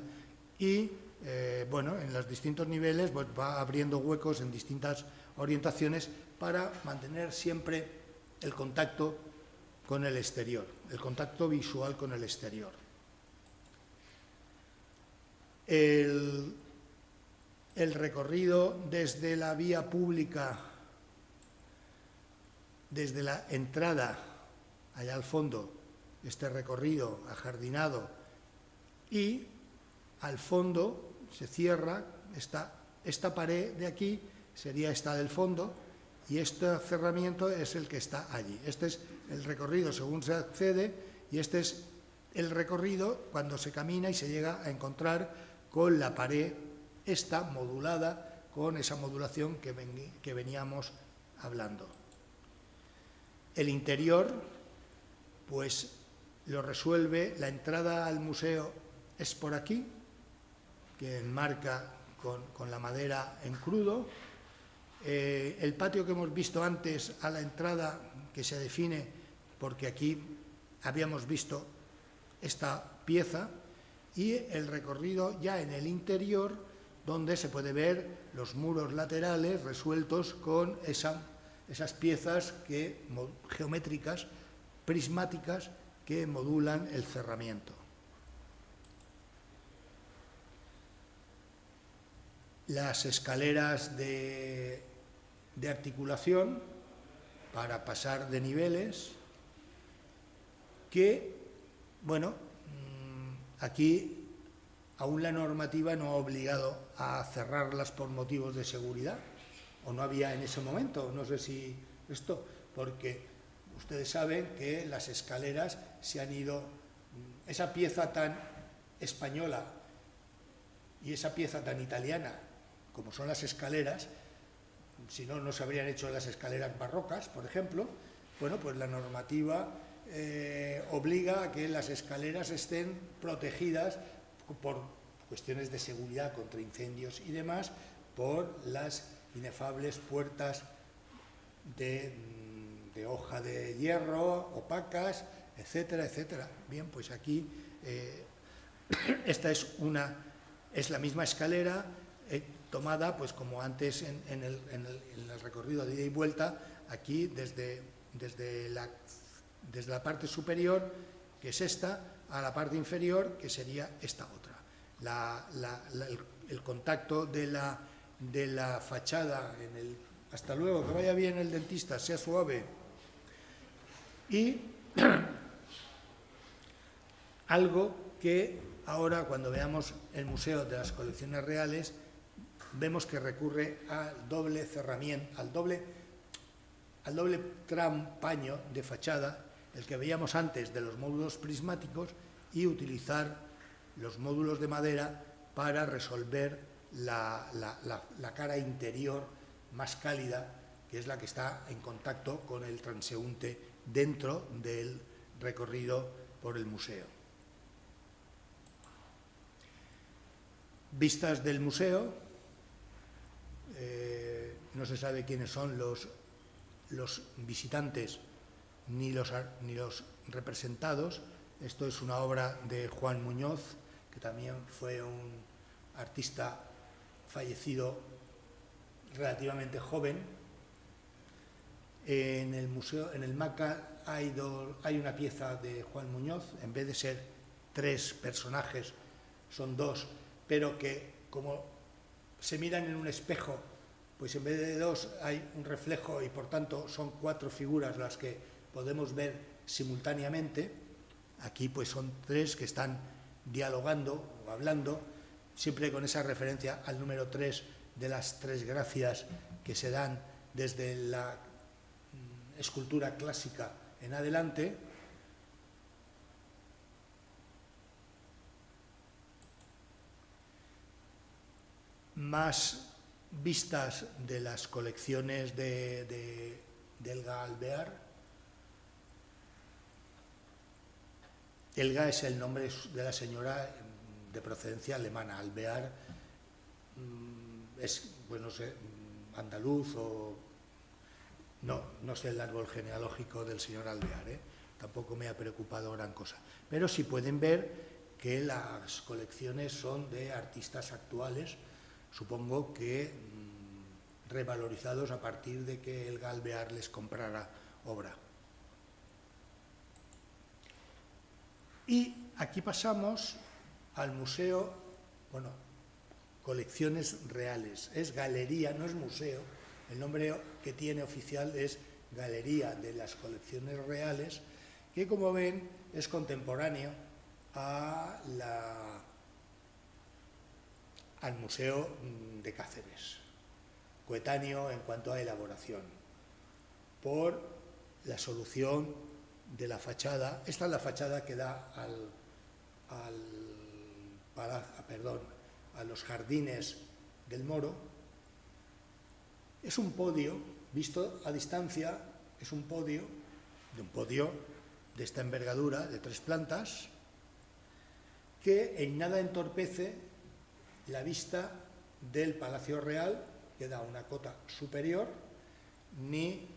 y en los distintos niveles pues, va abriendo huecos en distintas orientaciones para mantener siempre el contacto con el exterior, el contacto visual con el exterior. El recorrido desde la vía pública, desde la entrada allá al fondo, este recorrido ajardinado y al fondo se cierra, esta pared de aquí sería esta del fondo, y este cerramiento es el que está allí. Este es el recorrido según se accede, y este es el recorrido cuando se camina y se llega a encontrar con la pared esta modulada, con esa modulación que veníamos hablando. El interior, pues lo resuelve, la entrada al museo es por aquí, que enmarca con la madera en crudo. El patio que hemos visto antes a la entrada, que se define porque aquí habíamos visto esta pieza, y el recorrido ya en el interior, donde se puede ver los muros laterales resueltos con esas piezas geométricas, prismáticas, que modulan el cerramiento. Las escaleras de articulación para pasar de niveles, que, bueno, aquí aún la normativa no ha obligado a cerrarlas por motivos de seguridad, o no había en ese momento, no sé si esto, porque ustedes saben que las escaleras se han ido, esa pieza tan española y esa pieza tan italiana como son las escaleras, si no, no se habrían hecho las escaleras barrocas, por ejemplo. Bueno, pues la normativa obliga a que las escaleras estén protegidas por cuestiones de seguridad contra incendios y demás, por las inefables puertas de hoja de hierro, opacas, etcétera, etcétera. Bien, pues aquí esta es la misma escalera tomada, pues como antes en el recorrido de ida y vuelta, aquí desde la parte superior, que es esta, a la parte inferior, que sería esta otra. El contacto de la fachada hasta luego, que vaya bien el dentista, sea suave. Y algo que ahora, cuando veamos el Museo de las Colecciones Reales, vemos que recurre al doble cerramiento, al doble trampaño de fachada, el que veíamos antes de los módulos prismáticos, y utilizar los módulos de madera para resolver la cara interior más cálida, que es la que está en contacto con el transeúnte dentro del recorrido por el museo. Vistas del museo, no se sabe quiénes son los visitantes ni los representados. Esto es una obra de Juan Muñoz, que también fue un artista fallecido relativamente joven. En el museo, en el MACA, hay una pieza de Juan Muñoz, en vez de ser 3 personajes, son 2, pero que como se miran en un espejo, pues en vez de 2 hay un reflejo, y por tanto son 4 figuras las que podemos ver simultáneamente. Aquí pues son 3 que están dialogando o hablando, siempre con esa referencia al número 3 de las 3 gracias que se dan desde la escultura clásica en adelante. Más vistas de las colecciones de Elga Alvear. Elga es el nombre de la señora de procedencia alemana. Alvear es, pues no sé, andaluz o... No sé el árbol genealógico del señor Alvear, tampoco me ha preocupado gran cosa. Pero sí pueden ver que las colecciones son de artistas actuales, supongo que revalorizados a partir de que Elga Alvear les comprara obra. Y aquí pasamos al museo, bueno, colecciones reales. Es galería, no es museo. El nombre que tiene oficial es Galería de las Colecciones Reales, que como ven es contemporáneo al Museo de Cáceres, coetáneo en cuanto a elaboración, por la solución de la fachada. Esta es la fachada que da a los jardines del Moro. Es un podio, visto a distancia, es un podio de esta envergadura, de 3 plantas, que en nada entorpece la vista del Palacio Real, que da una cota superior, ni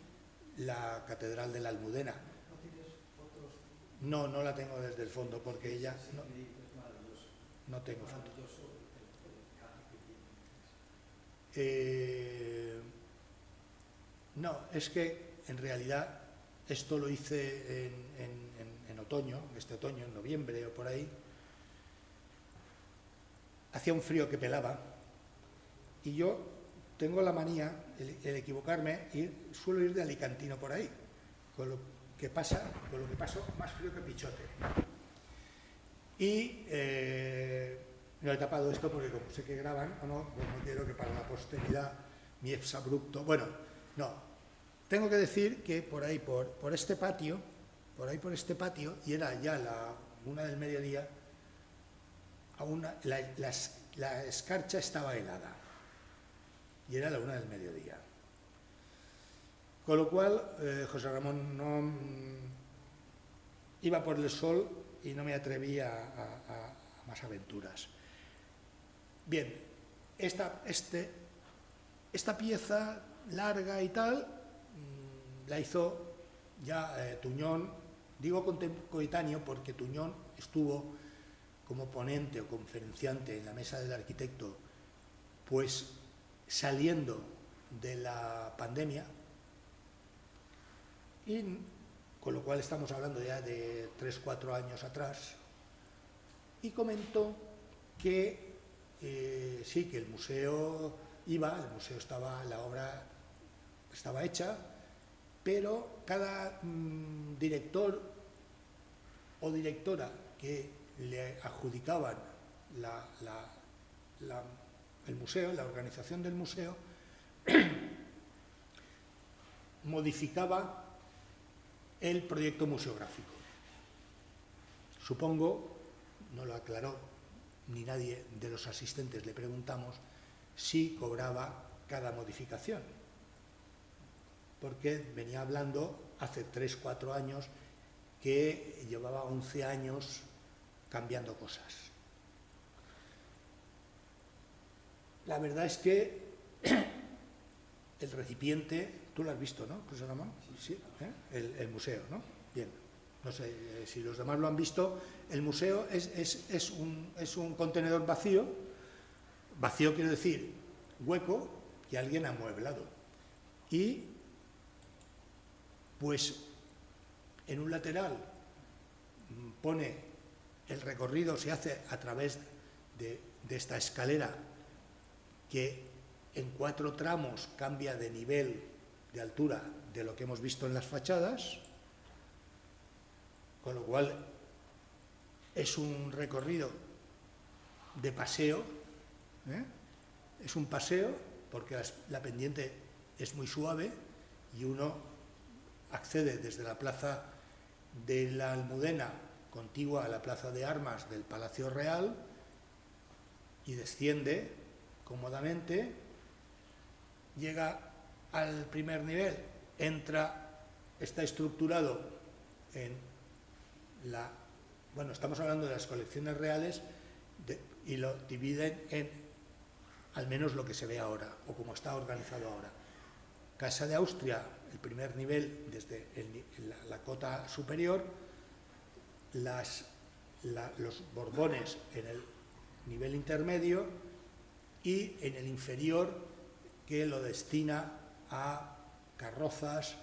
la Catedral de la Almudena. ¿No tienes fotos? No, no la tengo desde el fondo, porque ella... Es maravilloso. No tengo fotos. Maravilloso el cambio que tiene. No, es que en realidad esto lo hice en otoño, este otoño, en noviembre o por ahí. Hacía un frío que pelaba y yo tengo la manía, el equivocarme, y suelo ir de alicantino por ahí, con lo que paso más frío que pichote. Y no he tapado esto porque como sé que graban, o no, pues no quiero que para la posteridad mi exabrupto... Bueno, no, tengo que decir que por ahí, por este patio, y era ya la 1 del mediodía, la escarcha estaba helada y era la 1 del mediodía. Con lo cual, José Ramón no iba por el sol y no me atreví a más aventuras. Bien, esta pieza larga y tal la hizo ya Tuñón. Digo coetáneo porque Tuñón estuvo como ponente o conferenciante en la mesa del arquitecto, pues saliendo de la pandemia, y con lo cual estamos hablando ya de 3-4 años atrás, y comentó que sí, que el museo la obra estaba hecha, pero cada director o directora que le adjudicaban el museo, la organización del museo, modificaba el proyecto museográfico. Supongo, no lo aclaró ni nadie de los asistentes, le preguntamos si cobraba cada modificación, porque venía hablando hace 3-4 años que llevaba 11 años cambiando cosas. La verdad es que el recipiente, tú lo has visto, ¿no, José Ramón? Sí, el museo, ¿no? Bien, no sé si los demás lo han visto. El museo es un contenedor vacío quiero decir hueco, que alguien ha amueblado. Y pues en un lateral pone el recorrido, se hace a través de esta escalera que en 4 tramos cambia de nivel de altura de lo que hemos visto en las fachadas, con lo cual es un recorrido de paseo, es un paseo porque la pendiente es muy suave y uno accede desde la plaza de la Almudena, contigua a la plaza de armas del Palacio Real, y desciende cómodamente, llega al primer nivel, está estructurado estamos hablando de las colecciones reales, y lo dividen en al menos lo que se ve ahora, o como está organizado ahora. Casa de Austria, el primer nivel desde la cota superior, los Borbones en el nivel intermedio, y en el inferior, que lo destina a carrozas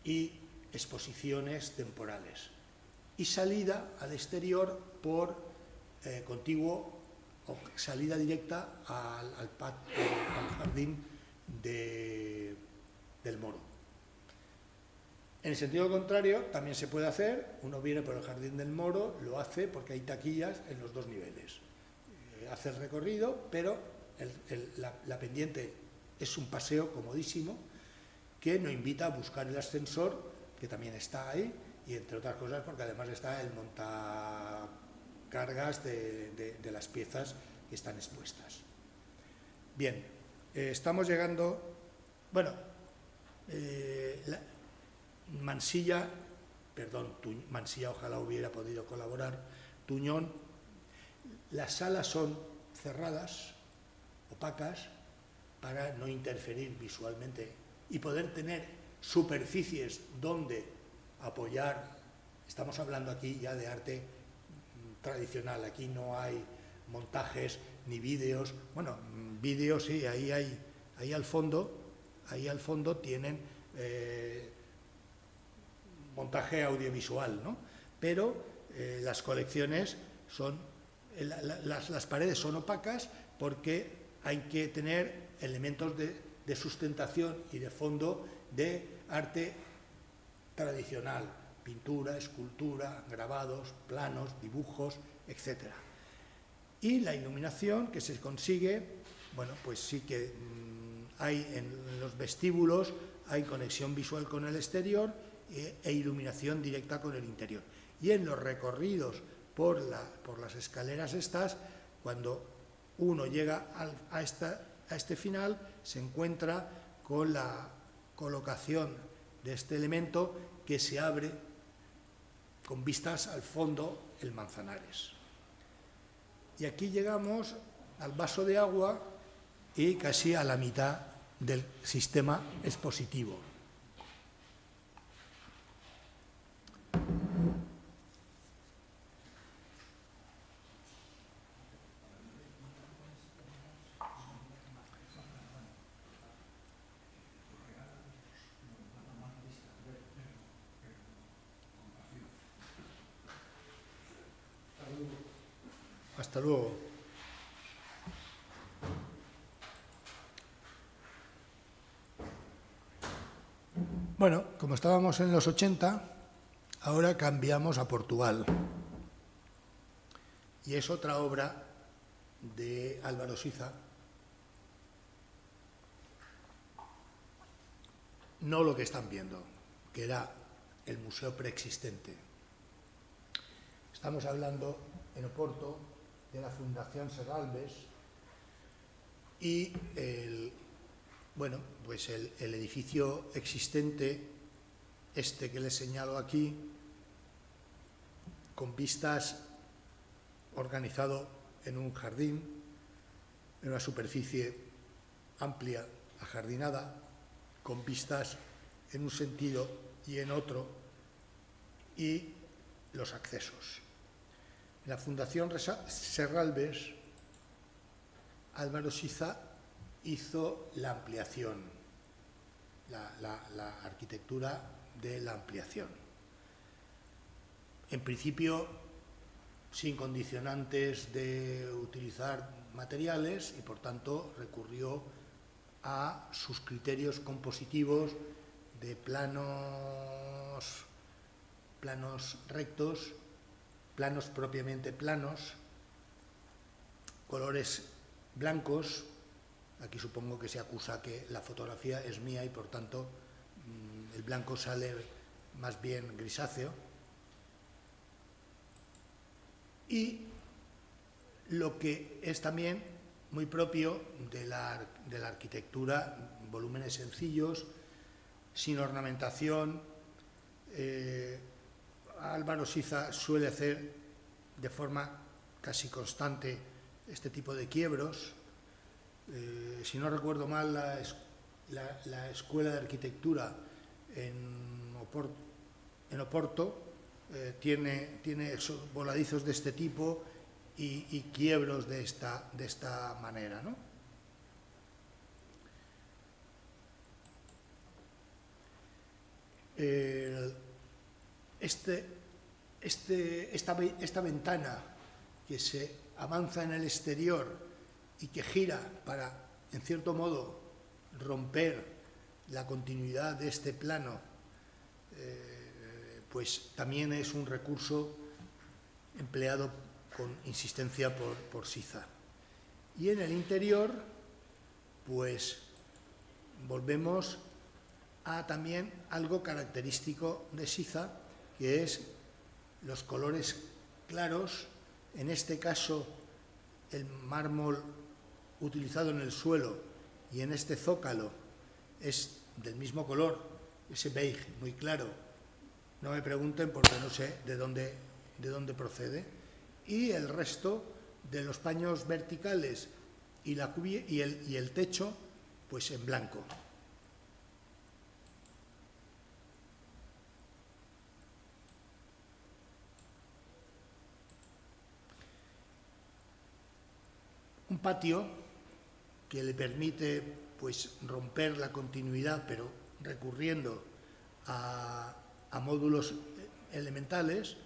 y exposiciones temporales, y salida al exterior por contiguo o salida directa al jardín del Moro. En el sentido contrario, también se puede hacer, uno viene por el Jardín del Moro, lo hace porque hay taquillas en los dos niveles. Hace el recorrido, pero la pendiente es un paseo comodísimo que nos invita a buscar el ascensor, que también está ahí, y entre otras cosas porque además está el montacargas de las piezas que están expuestas. Bien, estamos llegando, bueno, Mansilla, ojalá hubiera podido colaborar, Tuñón, las salas son cerradas, opacas, para no interferir visualmente y poder tener superficies donde apoyar. Estamos hablando aquí ya de arte tradicional, aquí no hay montajes ni vídeos. Bueno, vídeos sí, ahí al fondo tienen montaje audiovisual, ¿no? Pero las colecciones son, las paredes son opacas porque hay que tener elementos de sustentación y de fondo de arte tradicional, pintura, escultura, grabados, planos, dibujos, etc. Y la iluminación que se consigue, bueno, pues sí que hay en los vestíbulos, hay conexión visual con el exterior e iluminación directa con el interior. Y en los recorridos por las escaleras estas, cuando uno llega a este final, se encuentra con la colocación de este elemento que se abre con vistas al fondo, el Manzanares. Y aquí llegamos al vaso de agua y casi a la mitad del sistema expositivo. Hasta luego. Bueno, como estábamos en los 80, ahora cambiamos a Portugal. Y es otra obra de Álvaro Siza. No lo que están viendo, que era el museo preexistente. Estamos hablando en Oporto de la Fundación Serralbes y el edificio existente, este que les señalo aquí, con vistas, organizado en un jardín, en una superficie amplia, ajardinada, con vistas en un sentido y en otro, y los accesos. En la Fundación Serralbes, Álvaro Siza hizo la ampliación, la arquitectura de la ampliación. En principio, sin condicionantes de utilizar materiales y, por tanto, recurrió a sus criterios compositivos de planos rectos, planos propiamente planos, colores blancos. Aquí supongo que se acusa que la fotografía es mía y, por tanto, el blanco sale más bien grisáceo. Y lo que es también muy propio de la arquitectura, volúmenes sencillos, sin ornamentación. Álvaro Siza suele hacer de forma casi constante este tipo de quiebros. Si no recuerdo mal, la Escuela de Arquitectura en Oporto tiene voladizos de este tipo y quiebros de esta manera, ¿no? Esta ventana que se avanza en el exterior y que gira para, en cierto modo, romper la continuidad de este plano pues también es un recurso empleado con insistencia por Siza. Y en el interior, pues volvemos a también algo característico de Siza, que es los colores claros. En este caso, el mármol utilizado en el suelo y en este zócalo es del mismo color, ese beige muy claro. No me pregunten porque no sé de dónde procede. Y el resto de los paños verticales y el techo, pues en blanco. Un patio que le permite pues romper la continuidad, pero recurriendo a módulos elementales,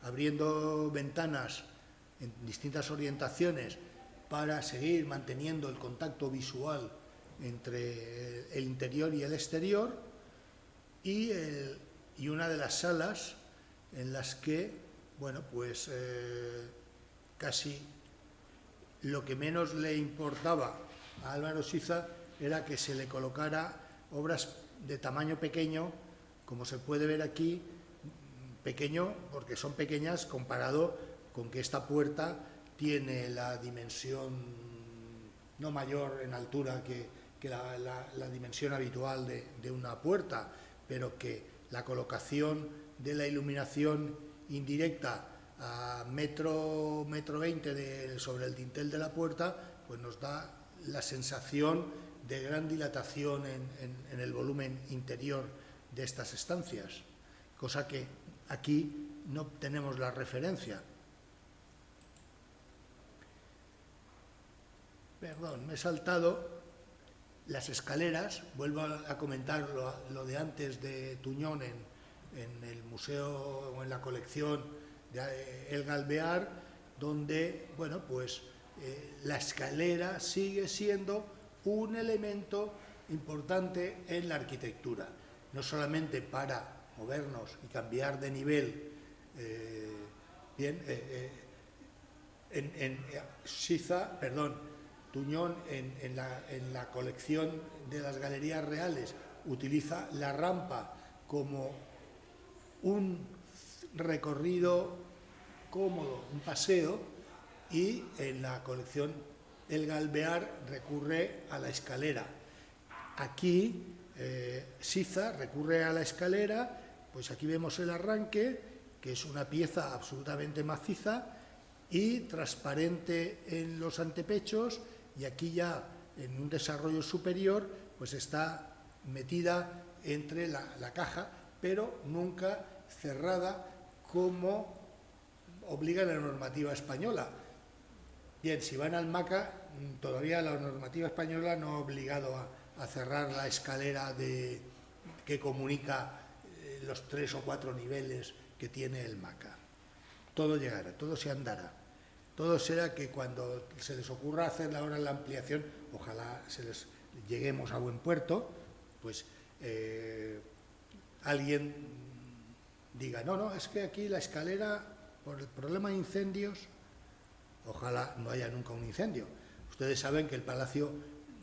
abriendo ventanas en distintas orientaciones para seguir manteniendo el contacto visual entre el interior y el exterior, y una de las salas en las que, bueno, pues casi lo que menos le importaba a Álvaro Siza era que se le colocara obras de tamaño pequeño, como se puede ver aquí, pequeño porque son pequeñas comparado con que esta puerta tiene la dimensión no mayor en altura que la dimensión habitual de una puerta, pero que la colocación de la iluminación indirecta a metro 20 sobre el dintel de la puerta, pues nos da la sensación de gran dilatación en el volumen interior de estas estancias, cosa que aquí no tenemos la referencia. Perdón, me he saltado las escaleras. Vuelvo a comentar lo de antes de Tuñón en el museo o en la colección de El Galbear, donde, bueno, pues la escalera sigue siendo un elemento importante en la arquitectura, no solamente para movernos y cambiar de nivel. Tuñón en la colección de las Galerías Reales utiliza la rampa como un recorrido cómodo, un paseo, y en la colección El Galbear recurre a la escalera. Aquí Siza recurre a la escalera, pues aquí vemos el arranque, que es una pieza absolutamente maciza y transparente en los antepechos, y aquí ya en un desarrollo superior pues está metida entre la caja, pero nunca cerrada como obliga la normativa española. Bien, si van al MACA, todavía la normativa española no ha obligado a cerrar la escalera que comunica los 3 o 4 niveles que tiene el MACA. Todo llegará, todo se andará. Todo será que cuando se les ocurra hacer ahora la ampliación, ojalá lleguemos a buen puerto, pues alguien diga, no, es que aquí la escalera, por el problema de incendios, ojalá no haya nunca un incendio. Ustedes saben que el Palacio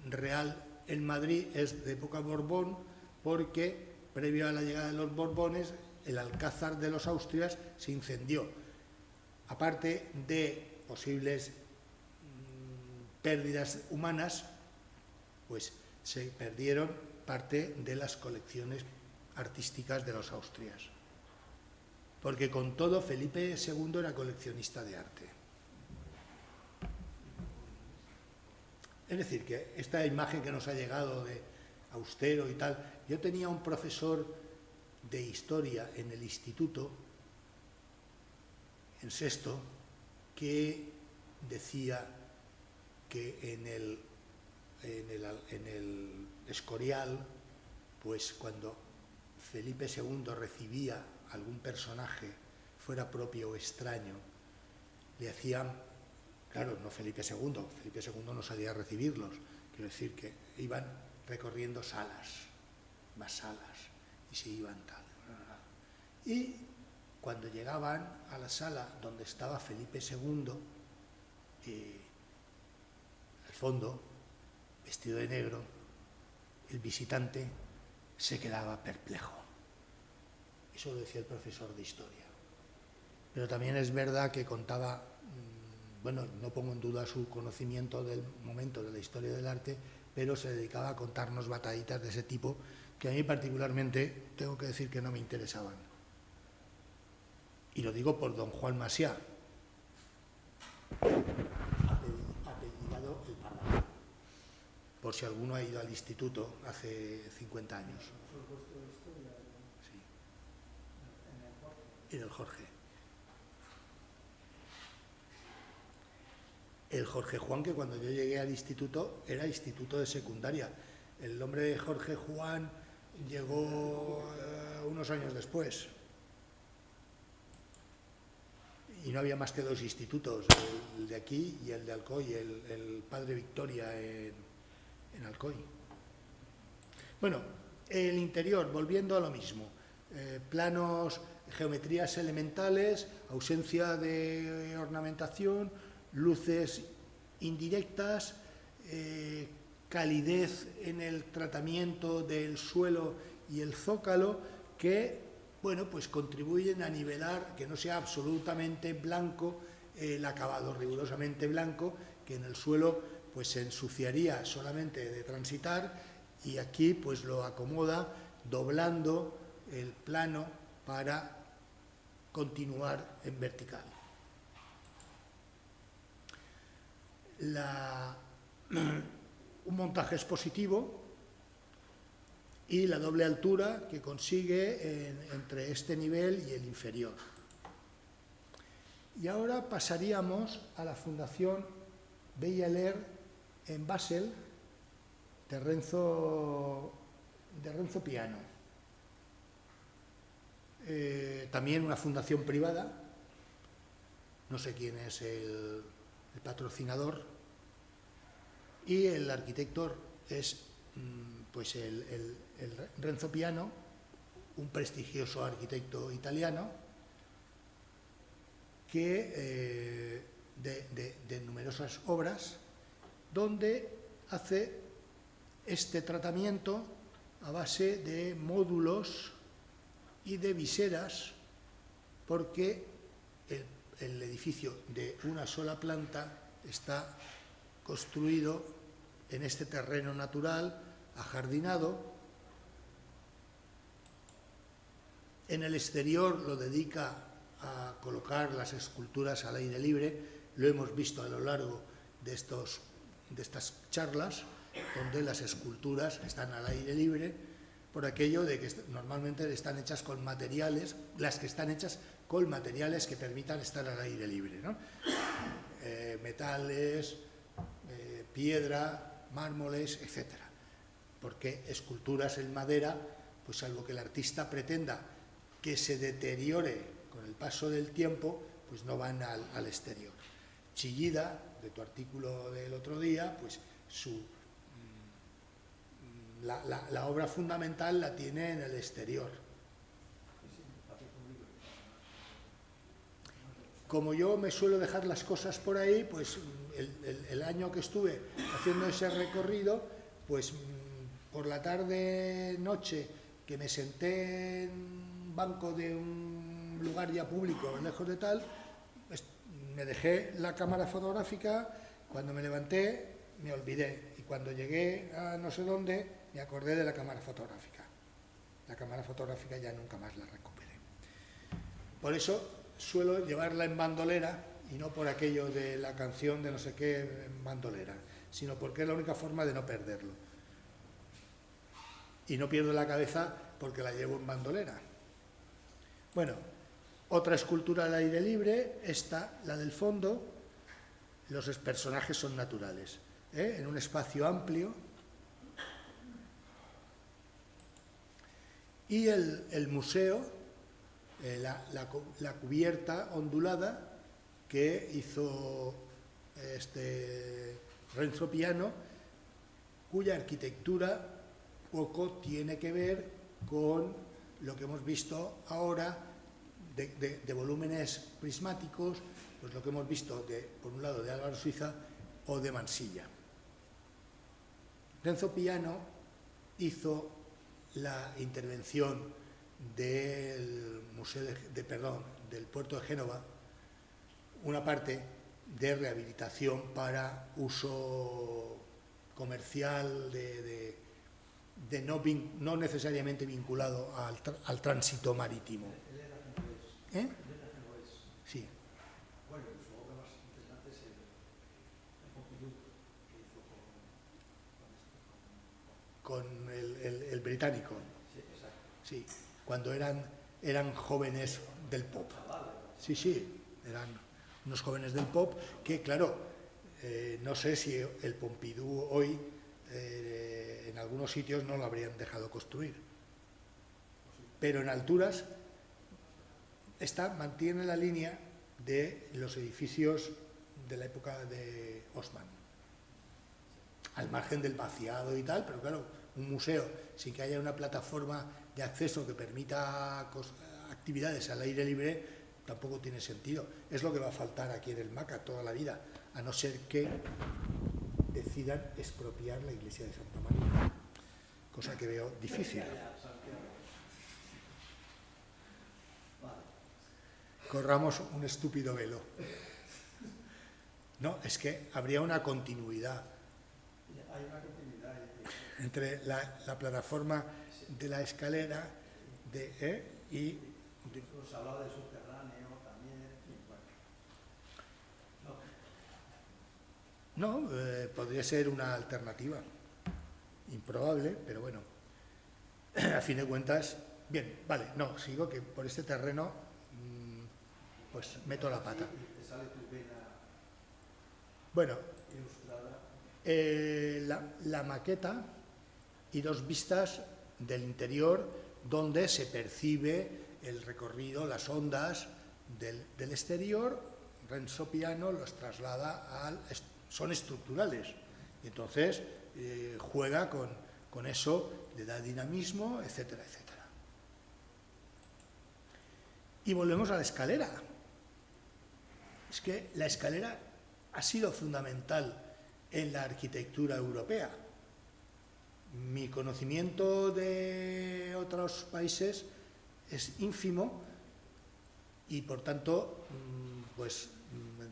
Real en Madrid es de época Borbón, porque previo a la llegada de los Borbones, el Alcázar de los Austrias se incendió. Aparte de posibles pérdidas humanas, pues se perdieron parte de las colecciones artísticas de los Austrias. Porque con todo, Felipe II era coleccionista de arte. Es decir, que esta imagen que nos ha llegado de austero y tal, yo tenía un profesor de historia en el instituto, en sexto, que decía que en el Escorial, pues cuando Felipe II recibía algún personaje, fuera propio o extraño, le hacían, claro, no Felipe II no salía a recibirlos, quiero decir que iban recorriendo salas, más salas, y se iban tal. Y cuando llegaban a la sala donde estaba Felipe II, al fondo, vestido de negro, el visitante se quedaba perplejo. Eso lo decía el profesor de historia. Pero también es verdad que contaba, bueno, no pongo en duda su conocimiento del momento de la historia del arte, pero se dedicaba a contarnos batallitas de ese tipo que a mí particularmente tengo que decir que no me interesaban. Y lo digo por don Juan Macià, apellidado el Pardal, por si alguno ha ido al instituto hace 50 años. Sí. En el Jorge. El Jorge Juan, que cuando yo llegué al instituto era instituto de secundaria. El nombre de Jorge Juan llegó unos años después. Y no había más que dos institutos, el de aquí y el de Alcoy, el Padre Victoria en Alcoy. Bueno, el interior, volviendo a lo mismo, planos, geometrías elementales, ausencia de ornamentación, luces indirectas, calidez en el tratamiento del suelo y el zócalo que, bueno, pues contribuyen a nivelar que no sea absolutamente blanco el acabado, rigurosamente blanco, que en el suelo pues se ensuciaría solamente de transitar, y aquí pues lo acomoda doblando el plano para continuar en vertical. Un montaje expositivo y la doble altura que consigue entre este nivel y el inferior. Y ahora pasaríamos a la Fundación Beyeler en Basel de Renzo Piano. También una fundación privada, no sé quién es el patrocinador, y el arquitecto es pues el Renzo Piano, un prestigioso arquitecto italiano que de numerosas obras, donde hace este tratamiento a base de módulos y de viseras, porque el edificio de una sola planta está construido en este terreno natural, ajardinado. En el exterior lo dedica a colocar las esculturas al aire libre. Lo hemos visto a lo largo de estas charlas, donde las esculturas están al aire libre, por aquello de que normalmente están hechas con materiales, las que están hechas con materiales que permitan estar al aire libre, ¿no? Metales, piedra, mármoles, etc. Porque esculturas en madera, pues salvo que el artista pretenda que se deteriore con el paso del tiempo, pues no van al exterior. Chillida, de tu artículo del otro día, pues la obra fundamental la tiene en el exterior. Como yo me suelo dejar las cosas por ahí, pues el año que estuve haciendo ese recorrido, pues por la tarde, noche, que me senté en un banco de un lugar ya público, lejos de tal, pues me dejé la cámara fotográfica, cuando me levanté me olvidé, y cuando llegué a no sé dónde me acordé de la cámara fotográfica. La cámara fotográfica ya nunca más la recuperé. Por eso suelo llevarla en bandolera, y no por aquello de la canción de no sé qué en bandolera, sino porque es la única forma de no perderlo. Y no pierdo la cabeza porque la llevo en bandolera. Bueno, otra escultura al aire libre, esta, la del fondo. Los personajes son naturales, en un espacio amplio. Y el museo, la cubierta ondulada que hizo Renzo Piano, cuya arquitectura poco tiene que ver con lo que hemos visto ahora de volúmenes prismáticos, pues lo que hemos visto por un lado de Álvaro Suiza o de Mansilla. Renzo Piano hizo la intervención del del puerto de Génova, una parte de rehabilitación para uso comercial no necesariamente vinculado al tránsito marítimo. Él era genovés. ¿Eh? Él era genovés. Sí. Bueno, su obra más interesante es el Pompidou que hizo Con el británico. Sí, exacto. Sí, cuando eran jóvenes del pop. Sí, eran unos jóvenes del pop que, claro, no sé si el Pompidou hoy en algunos sitios no lo habrían dejado construir, pero en alturas mantiene la línea de los edificios de la época de Haussmann, al margen del vaciado y tal, pero claro, un museo sin que haya una plataforma de acceso que permita actividades al aire libre tampoco tiene sentido. Es lo que va a faltar aquí en el MACA toda la vida, a no ser que decidan expropiar la iglesia de Santa María, cosa que veo difícil. Corramos un estúpido velo. No, es que habría una continuidad. Hay una continuidad entre la plataforma de la escalera y... Incluso hablaba de subterráneo también. Bueno. No, podría ser una alternativa. Improbable, pero bueno. A fin de cuentas, bien, vale, no, sigo que por este terreno pues meto la pata. Y te sale tu vena Bueno, ilustrada. La maqueta y dos vistas del interior donde se percibe el recorrido, las ondas del exterior. Renzo Piano los traslada son estructurales, y entonces juega con eso, le da dinamismo, etcétera, etcétera. Y volvemos a la escalera. Es que la escalera ha sido fundamental en la arquitectura europea. Mi conocimiento de otros países es ínfimo y, por tanto, pues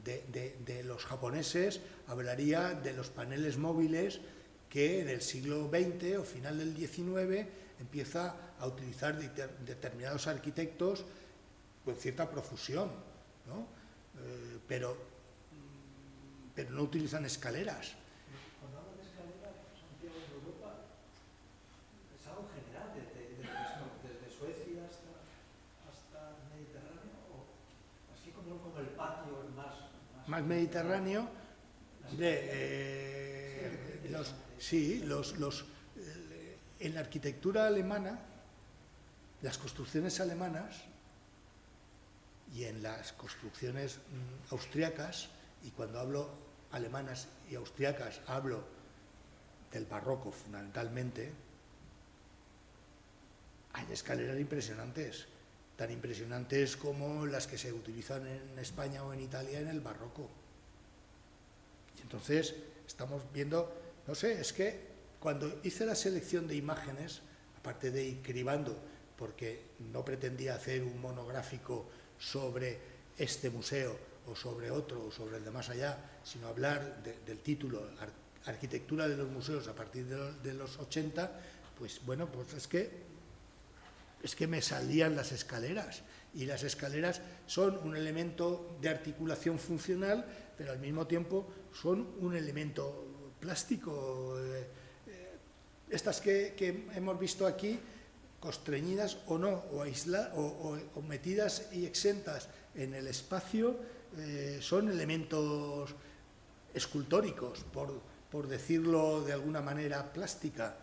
de los japoneses hablaría de los paneles móviles que en el siglo XX o final del XIX empieza a utilizar determinados arquitectos con cierta profusión, ¿no? Pero no utilizan escaleras. Cuando hablan de escalera, Santiago, en Europa, es algo general, desde Suecia hasta el Mediterráneo, o así como el patio más Mediterráneo, en la arquitectura alemana, las construcciones alemanas y en las construcciones austriacas, y cuando hablo alemanas y austriacas hablo del barroco fundamentalmente, hay escaleras impresionantes, tan impresionantes como las que se utilizan en España o en Italia en el barroco. Y entonces estamos viendo, no sé, es que cuando hice la selección de imágenes, aparte de ir cribando, porque no pretendía hacer un monográfico sobre este museo o sobre otro o sobre el de más allá, sino hablar del título Arquitectura de los museos a partir de los 80, pues bueno, pues es que me salían las escaleras, y las escaleras son un elemento de articulación funcional, pero al mismo tiempo son un elemento plástico. Estas que hemos visto aquí, constreñidas o no, o metidas y exentas en el espacio, son elementos escultóricos, por decirlo de alguna manera plástica.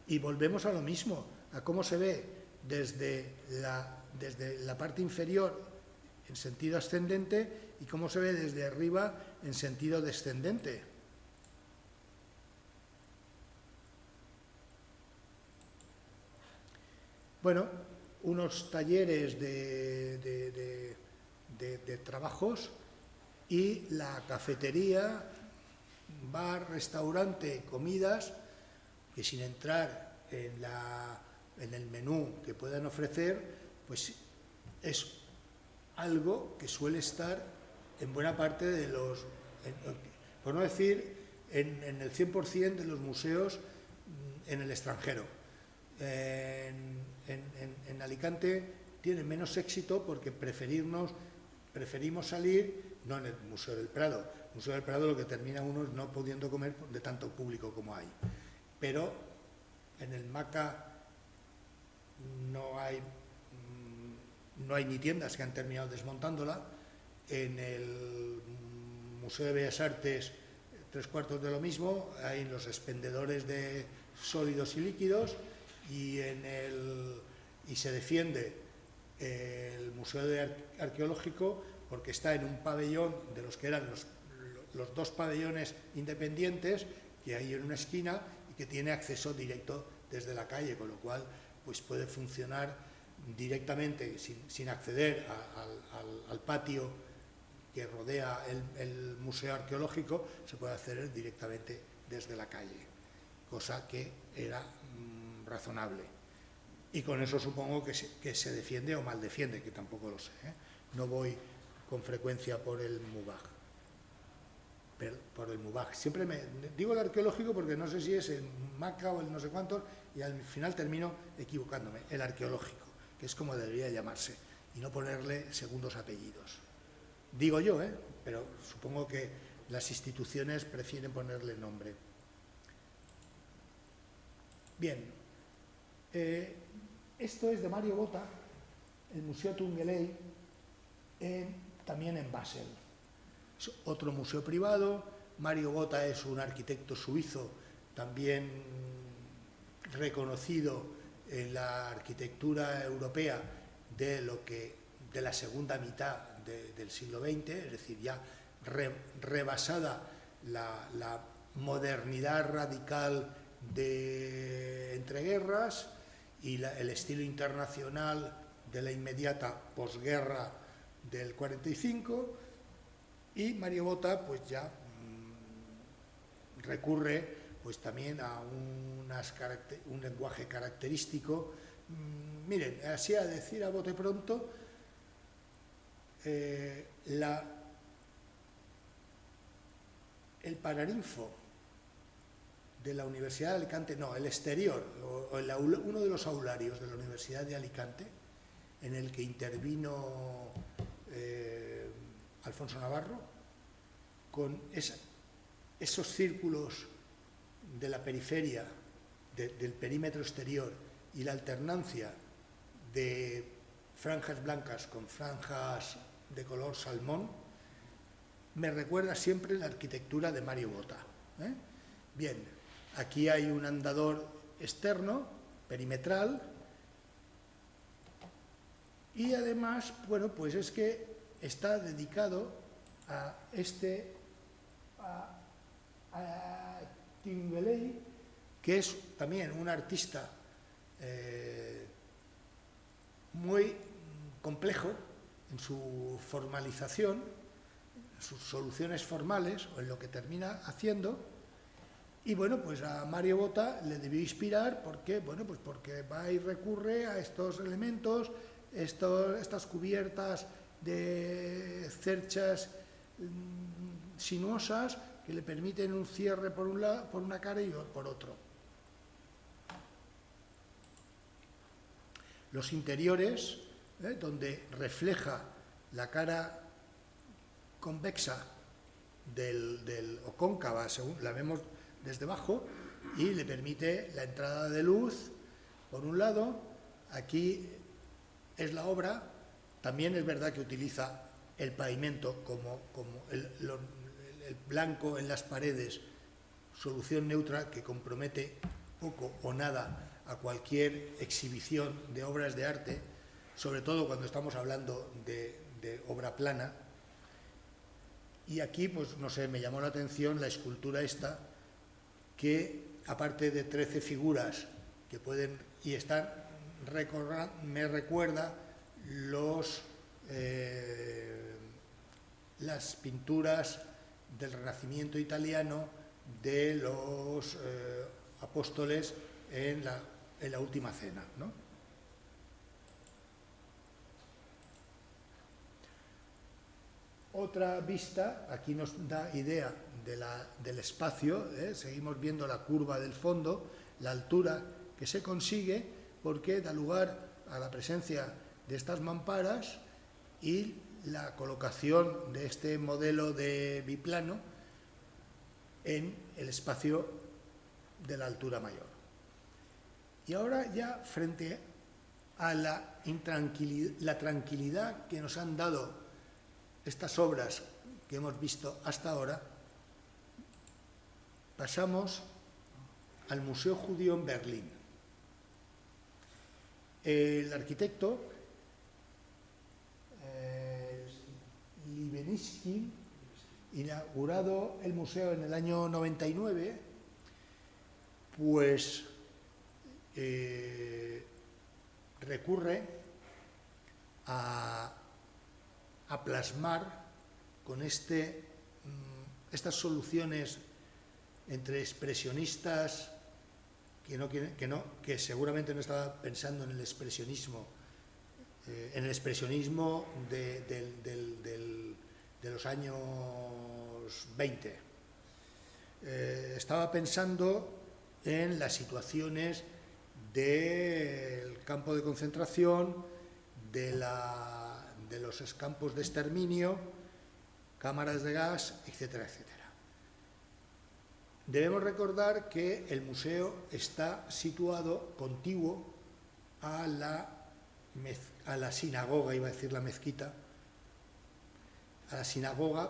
Y volvemos a lo mismo, a cómo se ve desde la parte inferior en sentido ascendente y cómo se ve desde arriba en sentido descendente. Bueno, unos talleres de trabajos y la cafetería, bar, restaurante, comidas, que sin entrar en el menú que puedan ofrecer, pues es algo que suele estar en buena parte de los, por no decir en el 100% de los museos en el extranjero. En Alicante tiene menos éxito porque preferimos salir, no en el Museo del Prado. El Museo del Prado lo que termina uno es no pudiendo comer de tanto público como hay. Pero en el MACA no hay ni tiendas, que han terminado desmontándola. En el Museo de Bellas Artes, 3/4 de lo mismo. Hay los expendedores de sólidos y líquidos, y se defiende el Museo Arqueológico porque está en un pabellón de los que eran los dos pabellones independientes que hay en una esquina y que tiene acceso directo desde la calle, con lo cual pues puede funcionar directamente sin acceder al patio que rodea el Museo Arqueológico. Se puede acceder directamente desde la calle, cosa que era razonable. Y con eso supongo que se defiende o mal defiende, que tampoco lo sé, ¿eh? No voy con frecuencia por el MUBAG. Siempre digo el arqueológico porque no sé si es el MACA o el no sé cuánto, y al final termino equivocándome. El arqueológico, que es como debería llamarse, y no ponerle segundos apellidos. Digo yo, pero supongo que las instituciones prefieren ponerle nombre. Bien, esto es de Mario Botta, el Museo Tungelei, también en Basel. Es otro museo privado. Mario Botta es un arquitecto suizo también reconocido en la arquitectura europea de la segunda mitad del siglo XX, es decir, ya rebasada la modernidad radical de entreguerras y el estilo internacional de la inmediata posguerra del 45, y Mario Botta pues ya recurre pues también a un lenguaje característico. Miren, así a decir a bote pronto, el Paraninfo de la Universidad de Alicante, no, el exterior, uno de los aularios de la Universidad de Alicante, en el que intervino Alfonso Navarro, con esos círculos de la periferia, del perímetro exterior, y la alternancia de franjas blancas con franjas de color salmón, me recuerda siempre la arquitectura de Mario Botta, ¿eh? Bien, aquí hay un andador externo, perimetral, y además, bueno, pues es que está dedicado a Tinguely, que es también un artista muy complejo en su formalización, en sus soluciones formales o en lo que termina haciendo. Y bueno, pues a Mario Botta le debió inspirar porque, bueno, pues porque va y recurre a estos elementos, estas cubiertas de cerchas sinuosas que le permiten un cierre por una cara y por otro. Los interiores, donde refleja la cara convexa o cóncava, según la vemos desde abajo, y le permite la entrada de luz por un lado. Aquí es la obra. También es verdad que utiliza el pavimento como el blanco en las paredes, solución neutra que compromete poco o nada a cualquier exhibición de obras de arte, sobre todo cuando estamos hablando de obra plana. Y aquí, pues no sé, me llamó la atención la escultura esta, que aparte de 13 figuras que pueden y están me recuerda las pinturas del Renacimiento italiano de los apóstoles en la Última Cena, ¿no? Otra vista, aquí nos da idea del espacio, seguimos viendo la curva del fondo, la altura que se consigue, porque da lugar a la presencia de estas mamparas y la colocación de este modelo de biplano en el espacio de la altura mayor. Y ahora ya frente a la tranquilidad que nos han dado estas obras que hemos visto hasta ahora, pasamos al Museo Judío en Berlín. El arquitecto Libenisky, inaugurado el museo en el año 99, pues recurre a plasmar con estas soluciones entre expresionistas que seguramente no estaba pensando en el expresionismo de los años 20. Estaba pensando en las situaciones del campo de concentración, de los campos de exterminio, cámaras de gas, etcétera, etcétera. Debemos recordar que el museo está situado contiguo a la sinagoga, iba a decir la mezquita, a la sinagoga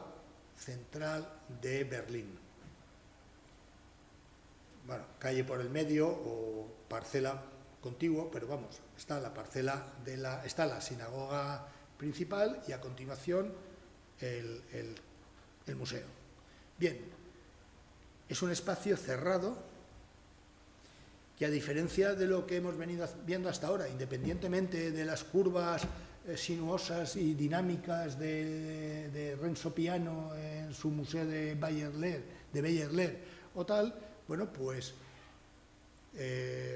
central de Berlín. Bueno, calle por el medio o parcela contigua, pero vamos, está la parcela está la sinagoga principal y a continuación el museo. Bien, es un espacio cerrado que, a diferencia de lo que hemos venido viendo hasta ahora, independientemente de las curvas sinuosas y dinámicas de Renzo Piano en su museo de Bayer-Lehr o tal, bueno, pues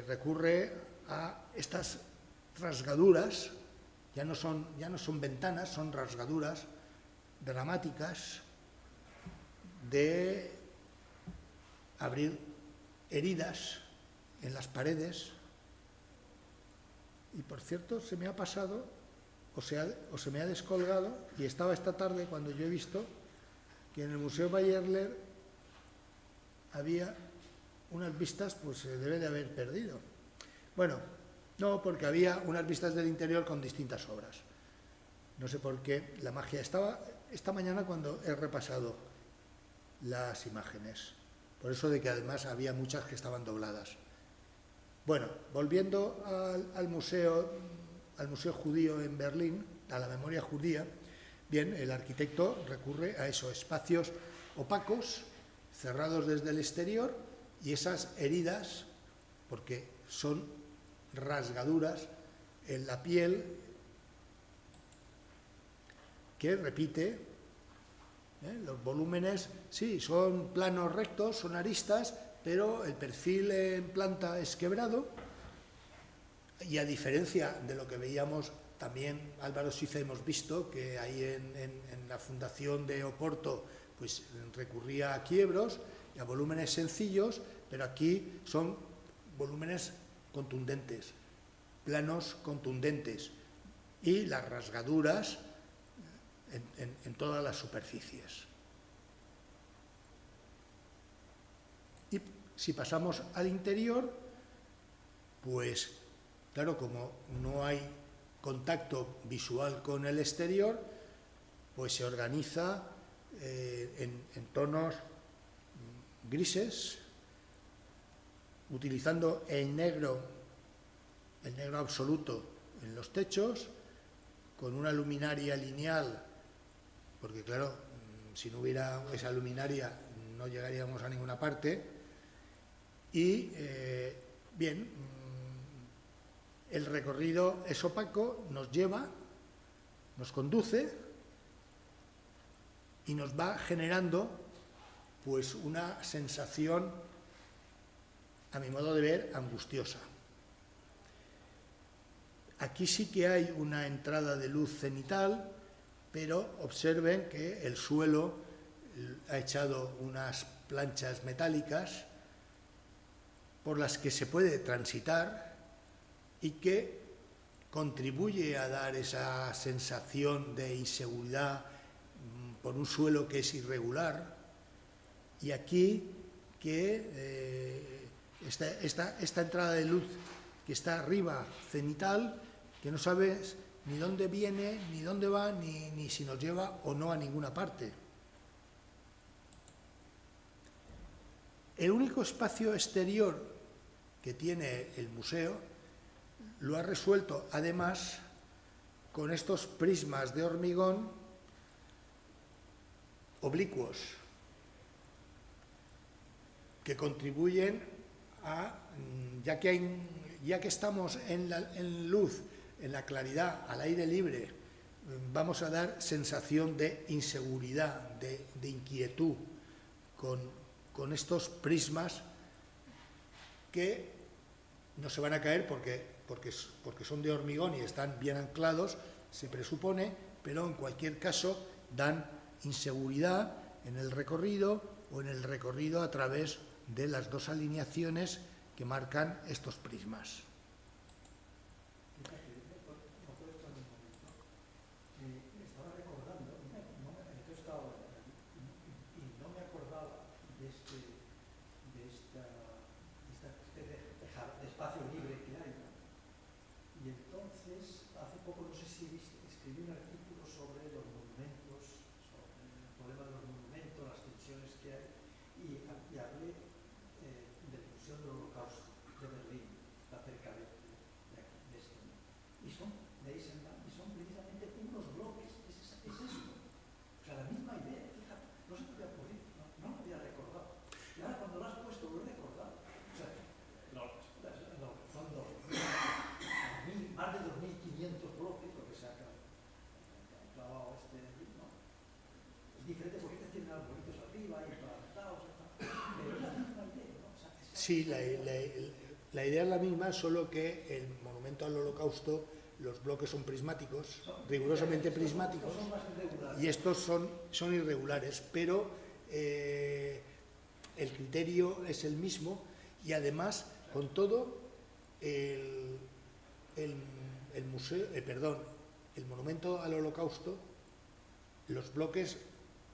recurre a estas rasgaduras. Ya no son ventanas, son rasgaduras dramáticas de abrir heridas en las paredes. Y por cierto, se me ha pasado o se me ha descolgado, y estaba esta tarde cuando yo he visto que en el Museo Bayer-Lehr había unas vistas, pues se debe de haber perdido. Bueno, no, porque había unas vistas del interior con distintas obras. No sé por qué la magia estaba esta mañana cuando he repasado las imágenes. Por eso de que además había muchas que estaban dobladas. Bueno, volviendo al museo judío en Berlín, a la memoria judía, bien, el arquitecto recurre a esos espacios opacos, cerrados desde el exterior, y esas heridas, porque son rasgaduras en la piel que repite, los volúmenes, sí, son planos rectos, son aristas, pero el perfil en planta es quebrado, y a diferencia de lo que veíamos también Álvaro Siza, hemos visto que ahí en la fundación de Oporto pues recurría a quiebros y a volúmenes sencillos, pero aquí son volúmenes contundentes, planos contundentes, y las rasgaduras en todas las superficies. Y si pasamos al interior, pues claro, como no hay contacto visual con el exterior, pues se organiza en tonos grises, utilizando el negro absoluto en los techos, con una luminaria lineal, porque claro, si no hubiera esa luminaria no llegaríamos a ninguna parte, y bien, El recorrido es opaco, nos lleva, nos conduce y nos va generando pues una sensación, a mi modo de ver, angustiosa. Aquí sí que hay una entrada de luz cenital, pero observen que el suelo ha echado unas planchas metálicas por las que se puede transitar y que contribuye a dar esa sensación de inseguridad por un suelo que es irregular. Y aquí que esta entrada de luz que está arriba, cenital, que no sabes ni dónde viene, ni dónde va, ni si nos lleva o no a ninguna parte. El único espacio exterior que tiene el museo lo ha resuelto además con estos prismas de hormigón oblicuos que contribuyen a, ya que estamos en luz, en la claridad, al aire libre, vamos a dar sensación de inseguridad, de inquietud con estos prismas que no se van a caer porque son de hormigón y están bien anclados, se presupone, pero en cualquier caso dan inseguridad en el recorrido o en el recorrido a través de las dos alineaciones que marcan estos prismas. Estaba recordando, yo estaba y no me acordaba de esta especie de espacio libre que hay, ¿no? Y entonces, hace poco, no sé si escribí un artículo sobre los monumentos, sobre el problema de los monumentos, las tensiones que hay, y hablé del Museo del Holocausto de Berlín, está cerca de esto, ¿no? Y son precisamente unos bloques, es esto. O sea, la misma idea, fíjate, no se me había ocurrido, no me había recordado. Y ahora cuando lo has puesto, lo he recordado. O sea, son más de 2.500 bloques, lo que se ha clavado ¿no? Es diferente porque este tiene arbolitos arriba y plantados, pero es la misma idea, ¿no? O sea, sí, la idea es la misma, solo que el monumento al Holocausto, los bloques son prismáticos, rigurosamente prismáticos, y estos son irregulares, pero el criterio es el mismo y además, con todo, el monumento al Holocausto, los bloques,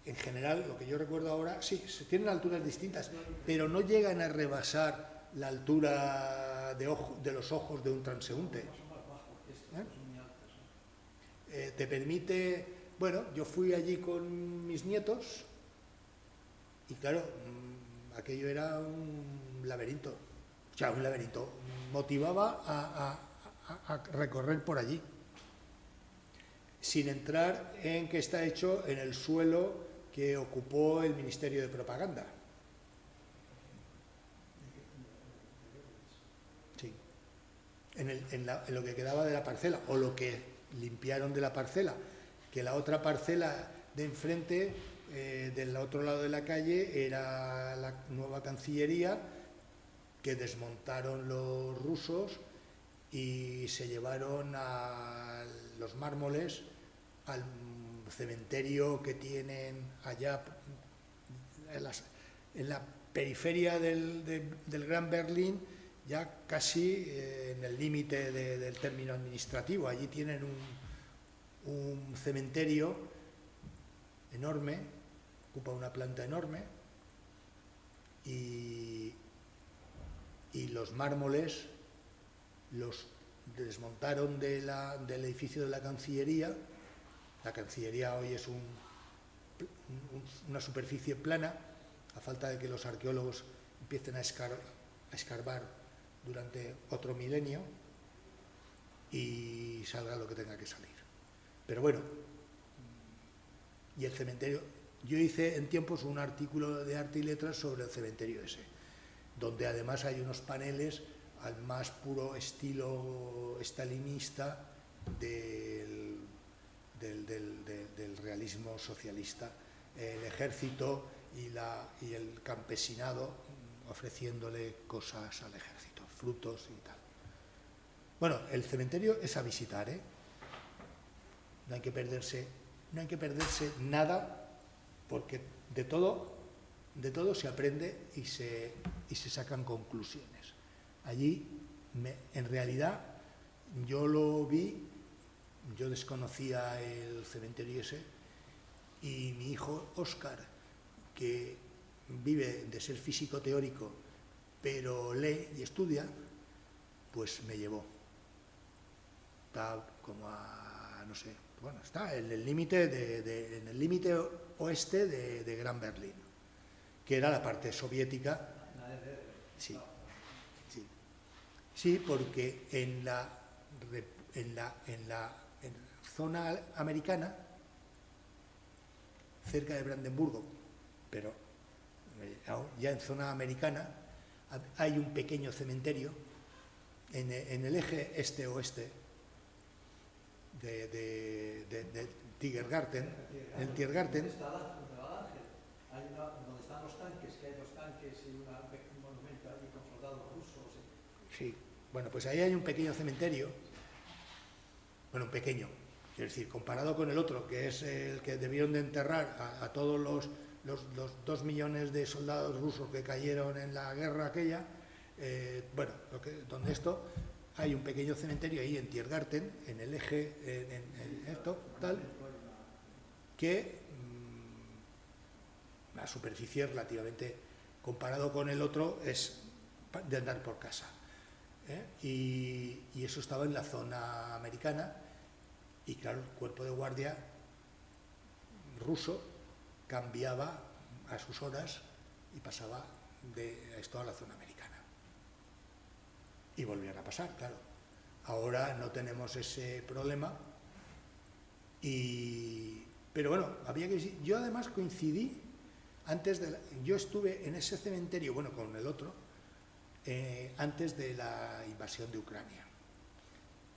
en general, lo que yo recuerdo ahora, sí, tienen alturas distintas, pero no llegan a rebasar la altura de los ojos de un transeúnte. Te permite, bueno, yo fui allí con mis nietos y claro, aquello era un laberinto, motivaba a recorrer por allí, sin entrar en que está hecho en el suelo que ocupó el Ministerio de Propaganda. Sí. En lo que quedaba de la parcela, o lo que limpiaron de la parcela, que la otra parcela de enfrente, del otro lado de la calle, era la nueva Cancillería, que desmontaron los rusos y se llevaron a los mármoles al cementerio que tienen allá en la periferia del Gran Berlín, ya casi en el límite del término administrativo. Allí tienen un cementerio enorme, ocupa una planta enorme, y los mármoles los desmontaron del edificio de la Cancillería. La Cancillería hoy es una superficie plana, a falta de que los arqueólogos empiecen a escarbar durante otro milenio y salga lo que tenga que salir. Pero bueno, y el cementerio, yo hice en tiempos un artículo de Arte y Letras sobre el cementerio ese, donde además hay unos paneles al más puro estilo stalinista del realismo socialista. El ejército y el campesinado ofreciéndole cosas al ejército, frutos y tal. Bueno, el cementerio es a visitar, ¿eh? No hay que perderse nada, porque de todo se aprende y se sacan conclusiones. Allí, en realidad, yo lo vi, yo desconocía el cementerio ese, y mi hijo Óscar, que vive de ser físico teórico, pero lee y estudia, pues me llevó. Está como a, no sé, bueno, está en el límite oeste de Gran Berlín, que era la parte soviética. Sí, sí, sí, porque en la zona americana, cerca de Brandenburgo, pero ya en zona americana, hay un pequeño cementerio en el eje este-oeste de Tiergarten. El Tiergarten. ¿Dónde están los tanques? Que hay dos tanques y un monumento allí con soldados rusos. Sí, bueno, pues ahí hay un pequeño cementerio. Bueno, un pequeño, quiero decir, comparado con el otro, que es el que debieron de enterrar a todos los 2 millones de soldados rusos que cayeron en la guerra aquella, bueno, donde esto, hay un pequeño cementerio ahí en Tiergarten, en el eje, en esto, tal, que la superficie relativamente, comparado con el otro, es de andar por casa. Y eso estaba en la zona americana, y claro, el cuerpo de guardia ruso cambiaba a sus horas y pasaba de esto a la zona americana. Y volvían a pasar, claro. Ahora no tenemos ese problema, pero bueno, había que... Yo además coincidí, yo estuve en ese cementerio, bueno, con el otro, antes de la invasión de Ucrania.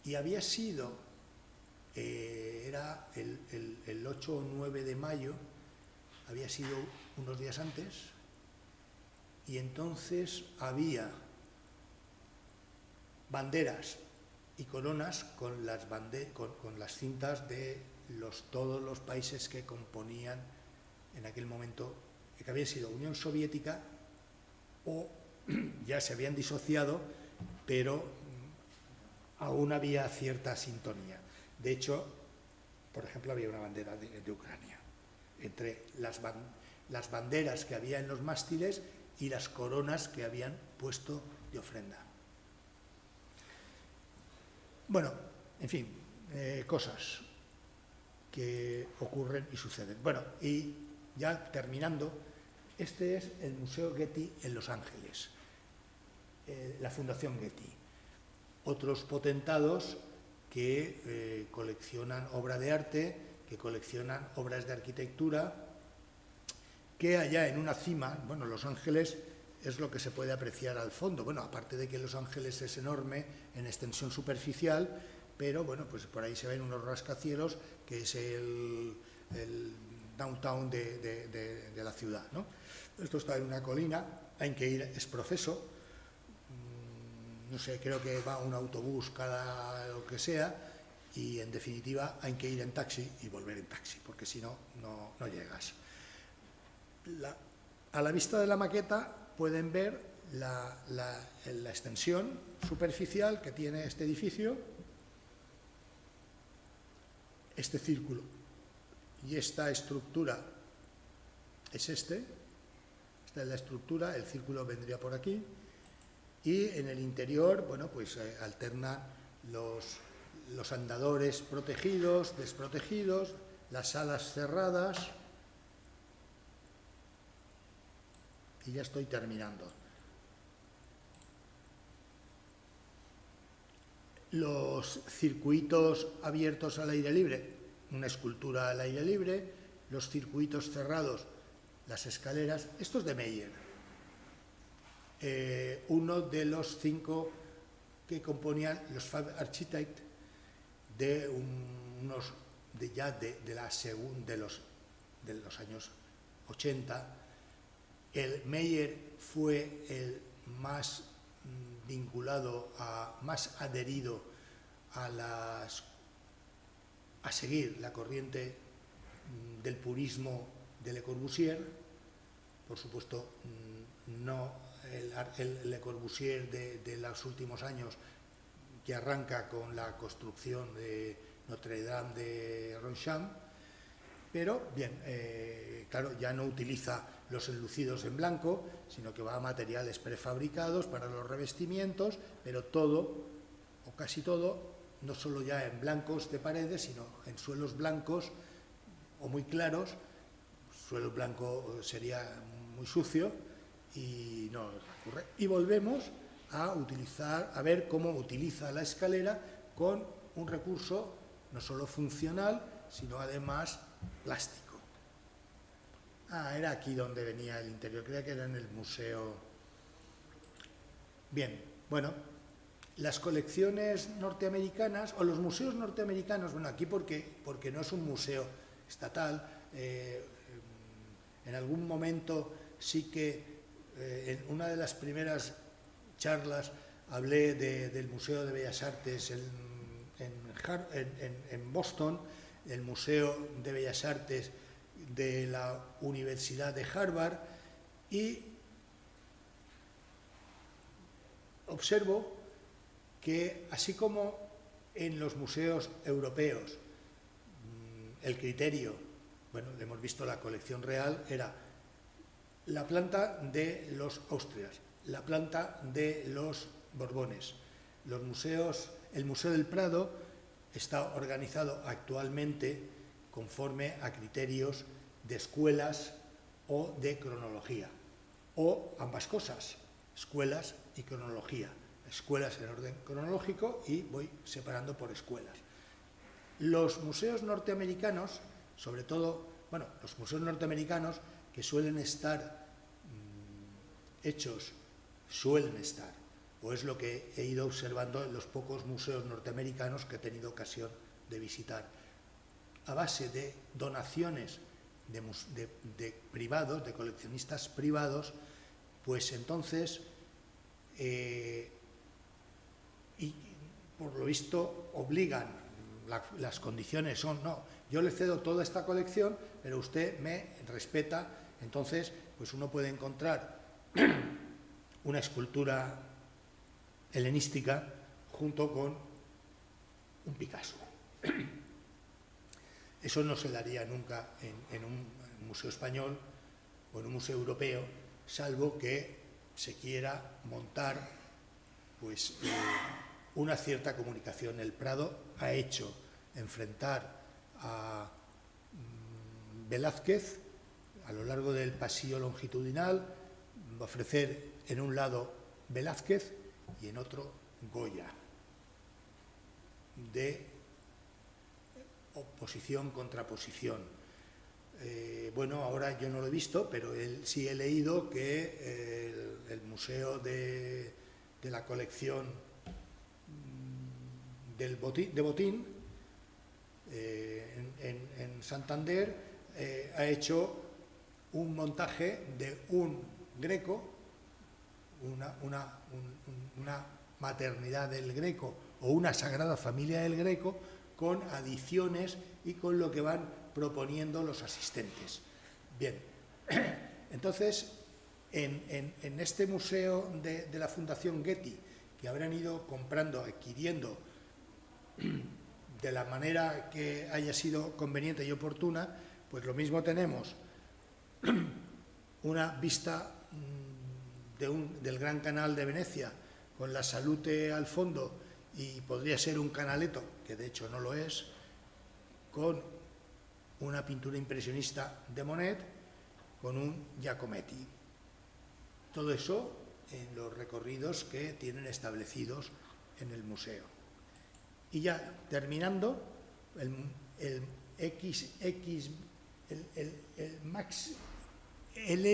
Y había sido, era el 8 o 9 de mayo, había sido unos días antes, y entonces había banderas y coronas con las cintas de todos los países que componían en aquel momento, que había sido Unión Soviética o ya se habían disociado, pero aún había cierta sintonía. De hecho, por ejemplo, había una bandera de Ucrania, entre las banderas que había en los mástiles y las coronas que habían puesto de ofrenda. Bueno, en fin, cosas que ocurren y suceden. Bueno, y ya terminando, este es el Museo Getty en Los Ángeles, la Fundación Getty. Otros potentados que coleccionan obra de arte, que coleccionan obras de arquitectura, que allá en una cima, bueno, Los Ángeles es lo que se puede apreciar al fondo, bueno, aparte de que Los Ángeles es enorme en extensión superficial, pero bueno, pues por ahí se ven unos rascacielos que es el downtown de la ciudad, ¿no? Esto está en una colina, hay que ir, es proceso, no sé, creo que va un autobús cada lo que sea, y en definitiva hay que ir en taxi y volver en taxi, porque si no, no llegas. A la vista de la maqueta pueden ver la extensión superficial que tiene este edificio, este círculo, y esta estructura es esta es la estructura, el círculo vendría por aquí, y en el interior, bueno, pues alternan los andadores protegidos, desprotegidos, las salas cerradas, y ya estoy terminando. Los circuitos abiertos al aire libre, una escultura al aire libre, los circuitos cerrados, las escaleras, esto es de Meyer, uno de los 5 que componían los Fab Architects de los años 80. El Meyer fue el más vinculado, más adherido a seguir la corriente del purismo de Le Corbusier. Por supuesto, no el Le Corbusier de los últimos años, que arranca con la construcción de Notre Dame de Ronchamp, pero bien, claro, ya no utiliza los enlucidos en blanco, sino que va a materiales prefabricados para los revestimientos, pero todo, o casi todo, no solo ya en blancos de paredes, sino en suelos blancos o muy claros. Suelo blanco sería muy sucio y no ocurre. Y volvemos a ver cómo utiliza la escalera con un recurso no solo funcional, sino además plástico. Era aquí donde venía el interior, creía que era en el museo. Bien, bueno, las colecciones norteamericanas, o los museos norteamericanos, bueno, aquí porque no es un museo estatal, en algún momento sí que en una de las primeras charlas hablé del Museo de Bellas Artes en Boston, el Museo de Bellas Artes de la Universidad de Harvard, y observo que así como en los museos europeos el criterio, bueno, hemos visto la colección real, era la planta de los Austrias, la planta de los Borbones. El Museo del Prado está organizado actualmente conforme a criterios de escuelas o de cronología, o ambas cosas, escuelas y cronología. Escuelas en orden cronológico y voy separando por escuelas. Los museos norteamericanos, sobre todo, bueno, los museos norteamericanos que suelen estar o es lo que he ido observando en los pocos museos norteamericanos que he tenido ocasión de visitar, a base de donaciones de privados, de coleccionistas privados, pues entonces, y por lo visto obligan, las condiciones son, no, yo le cedo toda esta colección, pero usted me respeta. Entonces, pues uno puede encontrar una escultura helenística junto con un Picasso. Eso no se daría nunca en un museo español o en un museo europeo, salvo que se quiera montar pues una cierta comunicación. El Prado ha hecho enfrentar a Velázquez a lo largo del pasillo longitudinal, ofrecer en un lado Velázquez y en otro Goya, de oposición, contraposición. Bueno, ahora yo no lo he visto, pero sí he leído que el museo de la colección de Botín en Santander ha hecho un montaje de un Greco, una maternidad del Greco o una Sagrada Familia del Greco, con adiciones y con lo que van proponiendo los asistentes. Bien, entonces, en este museo de la Fundación Getty, que habrán ido comprando, adquiriendo de la manera que haya sido conveniente y oportuna, pues lo mismo tenemos una vista del Gran Canal de Venecia, con la Salute al fondo, y podría ser un Canaletto, que de hecho no lo es, con una pintura impresionista de Monet, con un Giacometti. Todo eso en los recorridos que tienen establecidos en el museo. Y ya terminando, el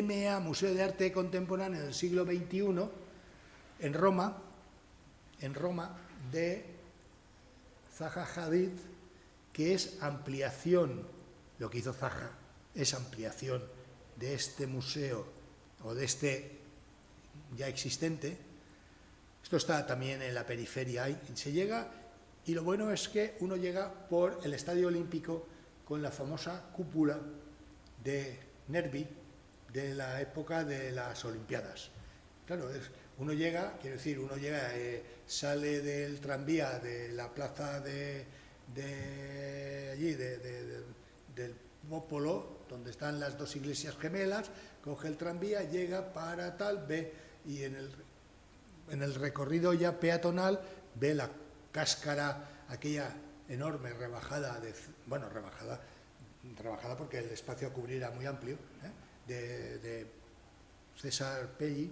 MA, Museo de Arte Contemporáneo del siglo XXI, en Roma, en Roma de Zaha Hadid, que es ampliación, lo que hizo Zaha es ampliación de este museo o de este ya existente. Esto está también en la periferia, se llega, y lo bueno es que uno llega por el Estadio Olímpico con la famosa cúpula de Nervi de la época de las Olimpiadas. Claro, uno llega, quiero decir, uno llega, sale del tranvía de la plaza de allí, del Popolo, donde están las dos iglesias gemelas, coge el tranvía, llega para tal, ve, y en el recorrido ya peatonal ve la cáscara, aquella enorme rebajada, rebajada porque el espacio a cubrir era muy amplio, de César Pelli.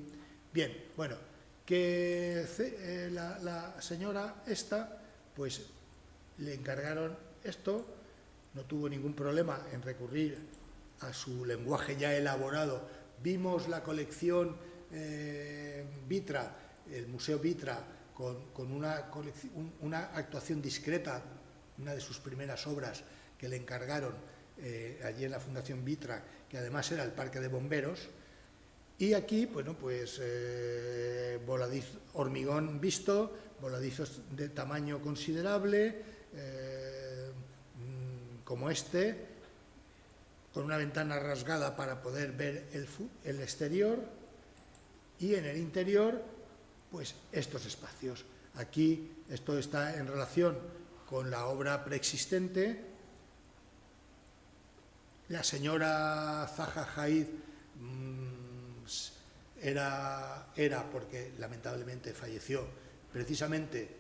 Bien, bueno, que la señora esta, pues le encargaron esto, no tuvo ningún problema en recurrir a su lenguaje ya elaborado. Vimos la colección Vitra, el Museo Vitra, con una actuación discreta, una de sus primeras obras que le encargaron allí en la Fundación Vitra, que además era el Parque de Bomberos. Y aquí, bueno, pues voladizo, hormigón visto, voladizos de tamaño considerable, como este, con una ventana rasgada para poder ver el exterior, y en el interior, pues estos espacios. Aquí esto está en relación con la obra preexistente. La señora Zaha Hadid era porque lamentablemente falleció precisamente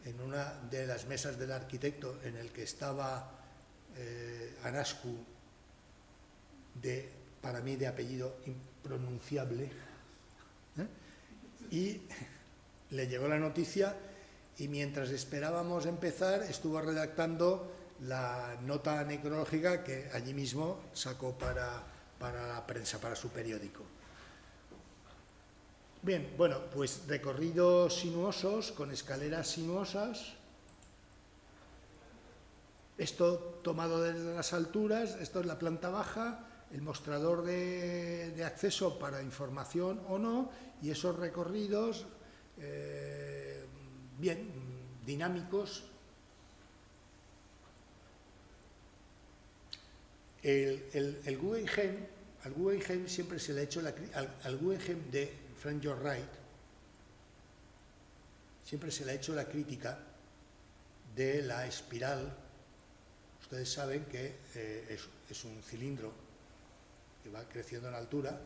en una de las mesas del arquitecto en el que estaba Anascu, para mí de apellido impronunciable, y le llegó la noticia, y mientras esperábamos empezar estuvo redactando la nota necrológica que allí mismo sacó para la prensa, para su periódico. Bien, bueno, pues recorridos sinuosos, con escaleras sinuosas. Esto tomado desde las alturas, esto es la planta baja, el mostrador de acceso para información o no, y esos recorridos, bien, dinámicos. El Guggenheim, al Guggenheim siempre se le ha hecho al Guggenheim de Frank Lloyd Wright siempre se le ha hecho la crítica de la espiral. Ustedes saben que es un cilindro que va creciendo en altura,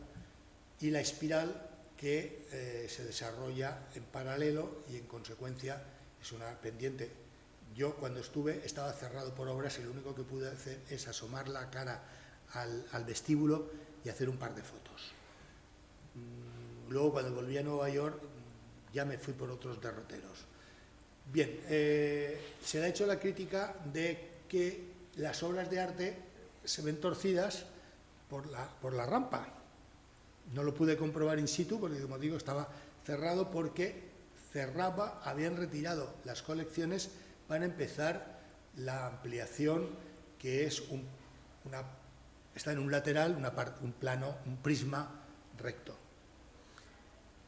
y la espiral que se desarrolla en paralelo y en consecuencia es una pendiente. Yo cuando estuve estaba cerrado por obras y lo único que pude hacer es asomar la cara al vestíbulo y hacer un par de fotos. Luego cuando volví a Nueva York ya me fui por otros derroteros. Bien, se le ha hecho la crítica de que las obras de arte se ven torcidas por la rampa. No lo pude comprobar in situ porque, como digo, estaba cerrado porque habían retirado las colecciones para empezar la ampliación, que es está en un lateral, un plano, un prisma recto.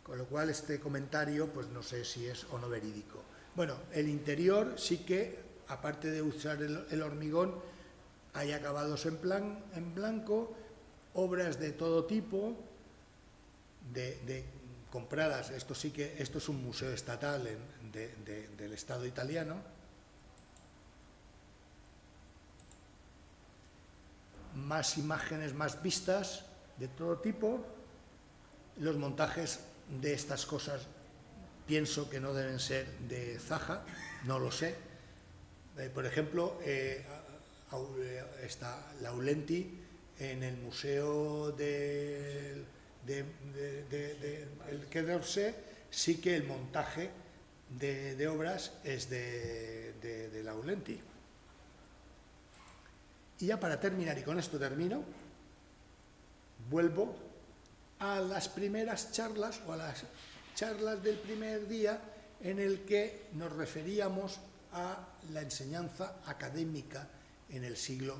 Con lo cual este comentario, pues no sé si es o no verídico. Bueno, el interior sí que, aparte de usar el hormigón, hay acabados en blanco, obras de todo tipo, compradas. Esto es un museo estatal del Estado italiano. Más imágenes, más vistas de todo tipo. Los montajes de estas cosas pienso que no deben ser de Zaha, no lo sé. Por ejemplo, está Laurenti en el museo del Quai d'Orsay, sí que el montaje de obras es de Laurenti. Y ya para terminar, y con esto termino, vuelvo a las primeras charlas o a las charlas del primer día en el que nos referíamos a la enseñanza académica en el siglo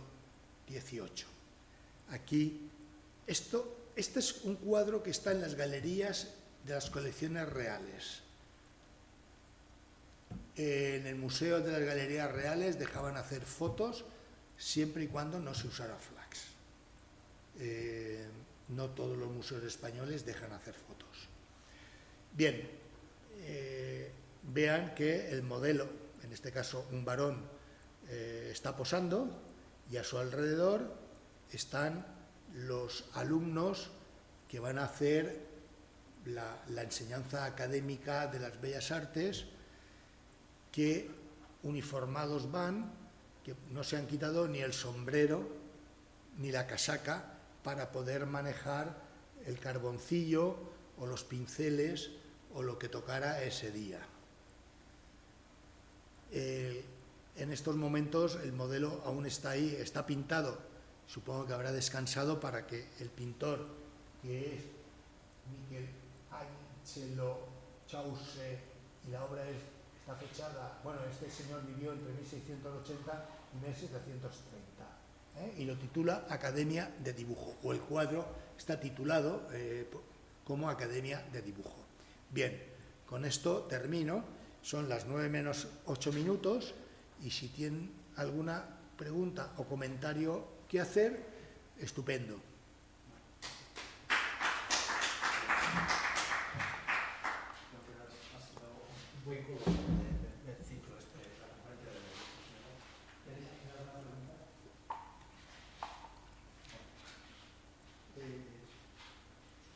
XVIII. Aquí, este es un cuadro que está en las galerías de las colecciones reales. En el Museo de las Galerías Reales dejaban hacer fotos siempre y cuando no se usara flax. No todos los museos españoles dejan hacer fotos. Bien, vean que el modelo, en este caso un varón, está posando y a su alrededor están los alumnos que van a hacer la enseñanza académica de las bellas artes, que uniformados van, que no se han quitado ni el sombrero ni la casaca para poder manejar el carboncillo o los pinceles o lo que tocara ese día. En estos momentos el modelo aún está ahí, está pintado, supongo que habrá descansado para que el pintor, que es Miquel Ángelo Chausse, y la obra está fechada, bueno, este señor vivió entre 1680 y 1730, y lo titula Academia de Dibujo, o el cuadro está titulado como Academia de Dibujo. Bien, con esto termino, son las 9 menos 8 minutos, y si tienen alguna pregunta o comentario que hacer, estupendo. Buen curso del ciclo la conferencia de la ¿Tenéis alguna pregunta?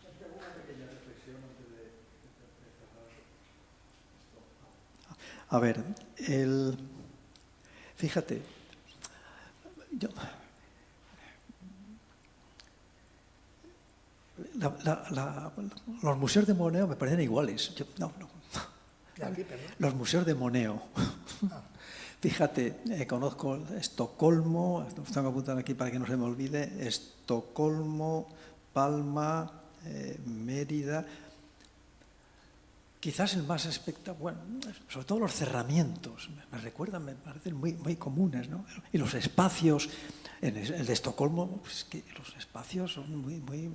¿Alguna pequeña reflexión antes de cerrar esto? A ver, fíjate, los museos de Moneo me parecen iguales. Los museos de Moneo. Fíjate, conozco Estocolmo, los tengo que apuntar aquí para que no se me olvide, Estocolmo, Palma, Mérida. Quizás el más espectacular, bueno, sobre todo los cerramientos, me recuerdan, me parecen muy comunes, ¿no? Y los espacios, el de Estocolmo, pues que los espacios son muy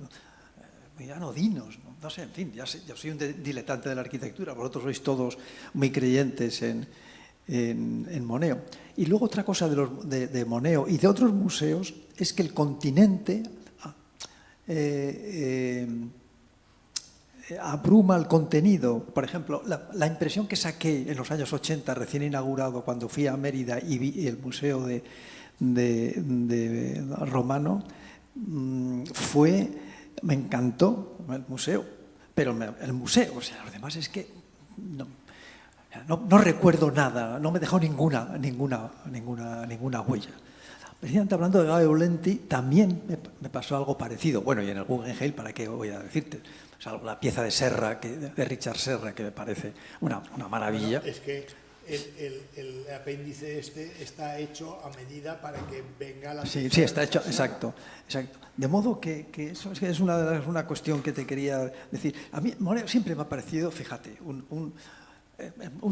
anodinos, ¿no? No sé, en fin, yo soy un diletante de la arquitectura, vosotros sois todos muy creyentes en Moneo. Y luego otra cosa de Moneo y de otros museos es que el continente abruma el contenido. Por ejemplo, la impresión que saqué en los años 80, recién inaugurado, cuando fui a Mérida y vi el museo de Romano, me encantó el museo, pero el museo, o sea, lo demás es que no recuerdo nada, no me dejó ninguna huella. Precisamente hablando de Gaio Lenti, también me pasó algo parecido. Bueno, y en el Guggenheim, ¿para qué voy a decirte? O sea, la pieza de Serra, de Richard Serra, que me parece una maravilla. Bueno, es que el apéndice está hecho a medida para que venga la... Sí, está hecho, exacto. De modo que eso es una cuestión que te quería decir. A mí Moneo siempre me ha parecido, fíjate, uno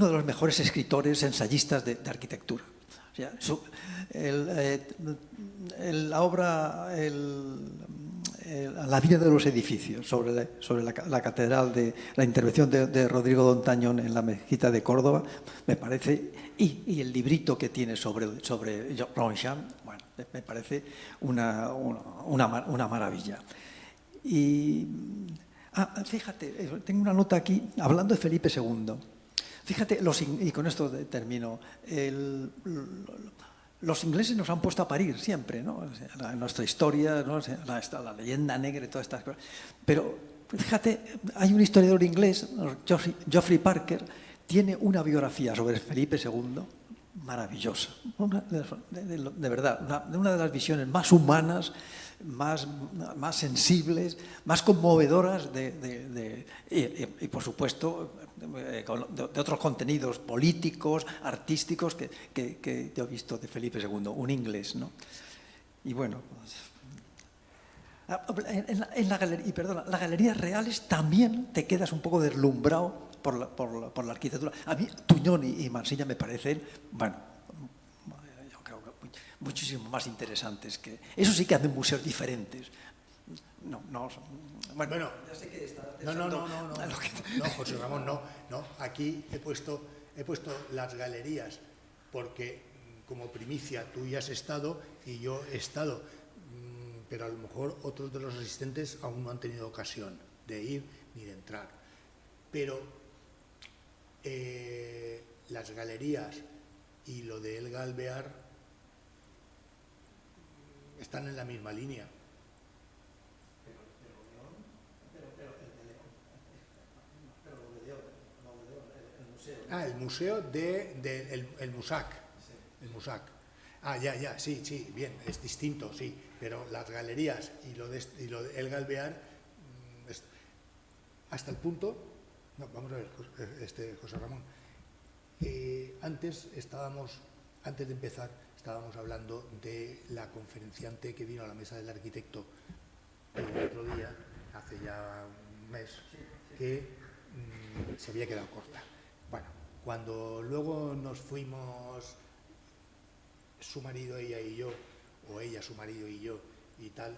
de los mejores escritores, ensayistas de arquitectura. O sea, la obra La vida de los edificios, sobre la catedral, la intervención de Rodrigo Dontañón en la mezquita de Córdoba, me parece, y el librito que tiene sobre Longchamp, bueno, me parece una maravilla. Y fíjate, tengo una nota aquí, hablando de Felipe II. Fíjate, y con esto termino, los ingleses nos han puesto a parir siempre, ¿no? En nuestra historia, ¿no? La leyenda negra y todas estas cosas. Pero fíjate, hay un historiador inglés, Geoffrey Parker, tiene una biografía sobre Felipe II maravillosa. De verdad, una de las visiones más humanas, más sensibles, más conmovedoras y por supuesto de otros contenidos políticos, artísticos que yo he visto de Felipe II, un inglés, ¿no? Y bueno, en las galerías reales también te quedas un poco deslumbrado por la arquitectura. A mí Tuñón y Mansilla me parecen, bueno, yo creo que muchísimo más interesantes que... Eso sí que hacen museos diferentes. Bueno, ya sé que está pensando... No, José Ramón, no. Aquí he puesto las galerías porque como primicia tú ya has estado y yo he estado, pero a lo mejor otros de los asistentes aún no han tenido ocasión de ir ni de entrar. Pero las galerías y lo de Elga Alvear están en la misma línea. El museo el MUSAC. El MUSAC. Ya, sí, bien, es distinto, sí, pero las galerías y lo de Elga Alvear, hasta el punto, vamos a ver, José Ramón, antes de empezar, estábamos hablando de la conferenciante que vino a la mesa del arquitecto el otro día, hace ya un mes, que se había quedado corta. Bueno, cuando luego nos fuimos su marido, ella y yo, o ella, su marido y yo, y tal,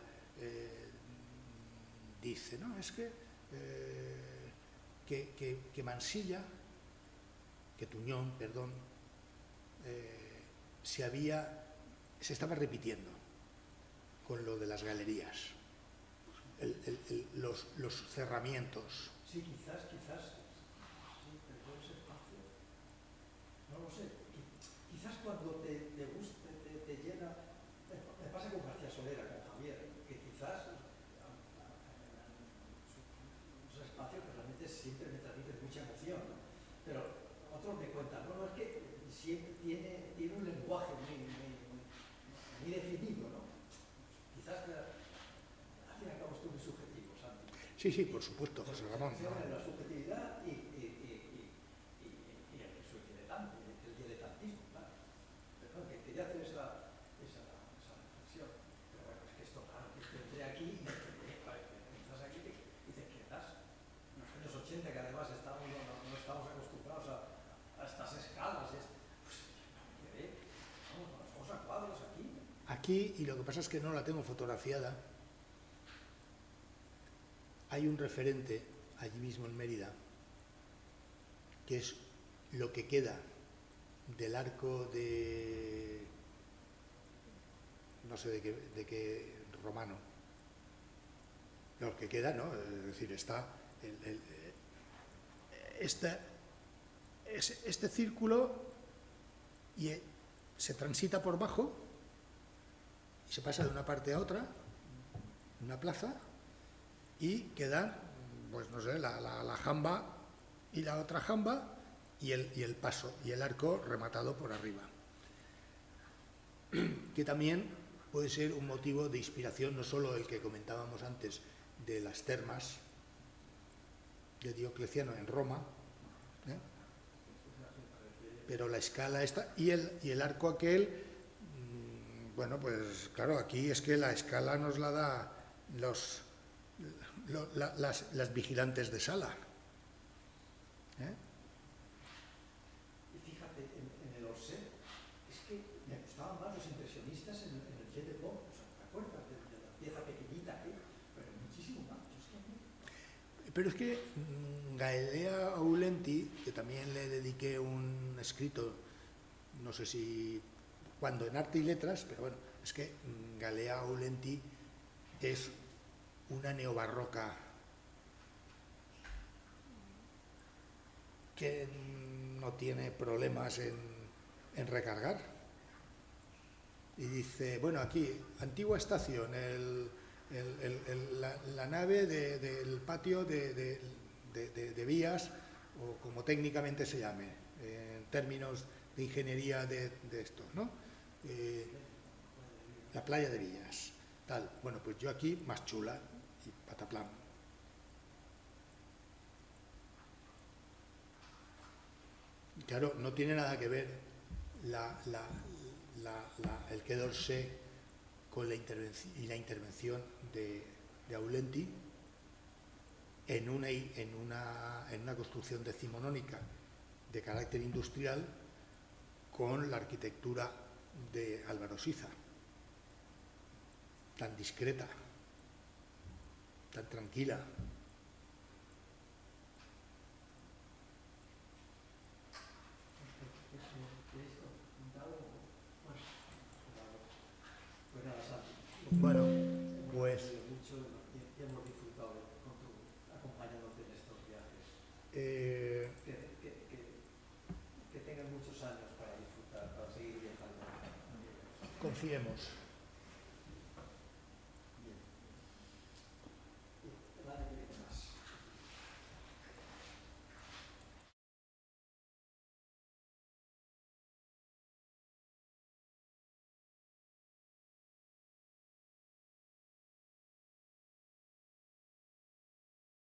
dice, no, es que Mansilla, que Tuñón, perdón, se estaba repitiendo con lo de las galerías, los cerramientos. Sí, quizás, sí, pero ese espacio, no lo sé, quizás cuando te guste, te llena, me pasa con García Solera, con Javier, que quizás esos espacios que realmente siempre me transmiten mucha emoción, ¿no? Pero otros me cuentan, no, es que siempre tiene un lenguaje muy definido, ¿no? Quizás al fin y al cabo esto es muy subjetivo, Santi. Sí, por supuesto, José Ramón. La subjetividad y el diletantismo, claro. Pero que quería hacer esa reflexión. Pero bueno, es que esto, claro, que entré aquí y estás aquí y dices, ¿qué estás? En los años 80, que además no estamos acostumbrados a estas escalas. Pues, vamos, con las cosas cuadros aquí. Aquí, y lo que pasa es que no la tengo fotografiada, hay un referente allí mismo en Mérida, que es lo que queda del arco de, no sé de qué romano, lo que queda, ¿no? Es decir, está este círculo y se transita por bajo y se pasa de una parte a otra, una plaza, y quedan, pues no sé, la jamba y la otra jamba y el paso y el arco rematado por arriba, que también puede ser un motivo de inspiración, no solo el que comentábamos antes de las termas de Diocleciano en Roma, pero la escala esta y el arco aquel, bueno, pues claro, aquí es que la escala nos la da las vigilantes de sala. Y fíjate, en el Orsay, es que me gustaban más los impresionistas en el Jet de Pont, ¿te acuerdas? De la pieza pequeñita aquí, pero muchísimo más. Pero es que Galea Aulenti, que también le dediqué un escrito, no sé si cuando en Arte y Letras, pero bueno, es que Galea Aulenti es una neobarroca que no tiene problemas en recargar. Y dice, bueno, aquí, antigua estación, la nave del patio de vías, o como técnicamente se llame, en términos de ingeniería de estos, ¿no? La playa de Vías, tal. Bueno, pues yo aquí más chula y pataplán. Claro, no tiene nada que ver el Quai d'Orsay con la intervención de Aulenti, en una construcción decimonónica de carácter industrial con la arquitectura de Álvaro Siza, tan discreta, tan tranquila. Bueno, pues mucho y hemos disfrutado acompañándote en estos viajes. Que tengan muchos años para disfrutar, para seguir viajando. confiemos.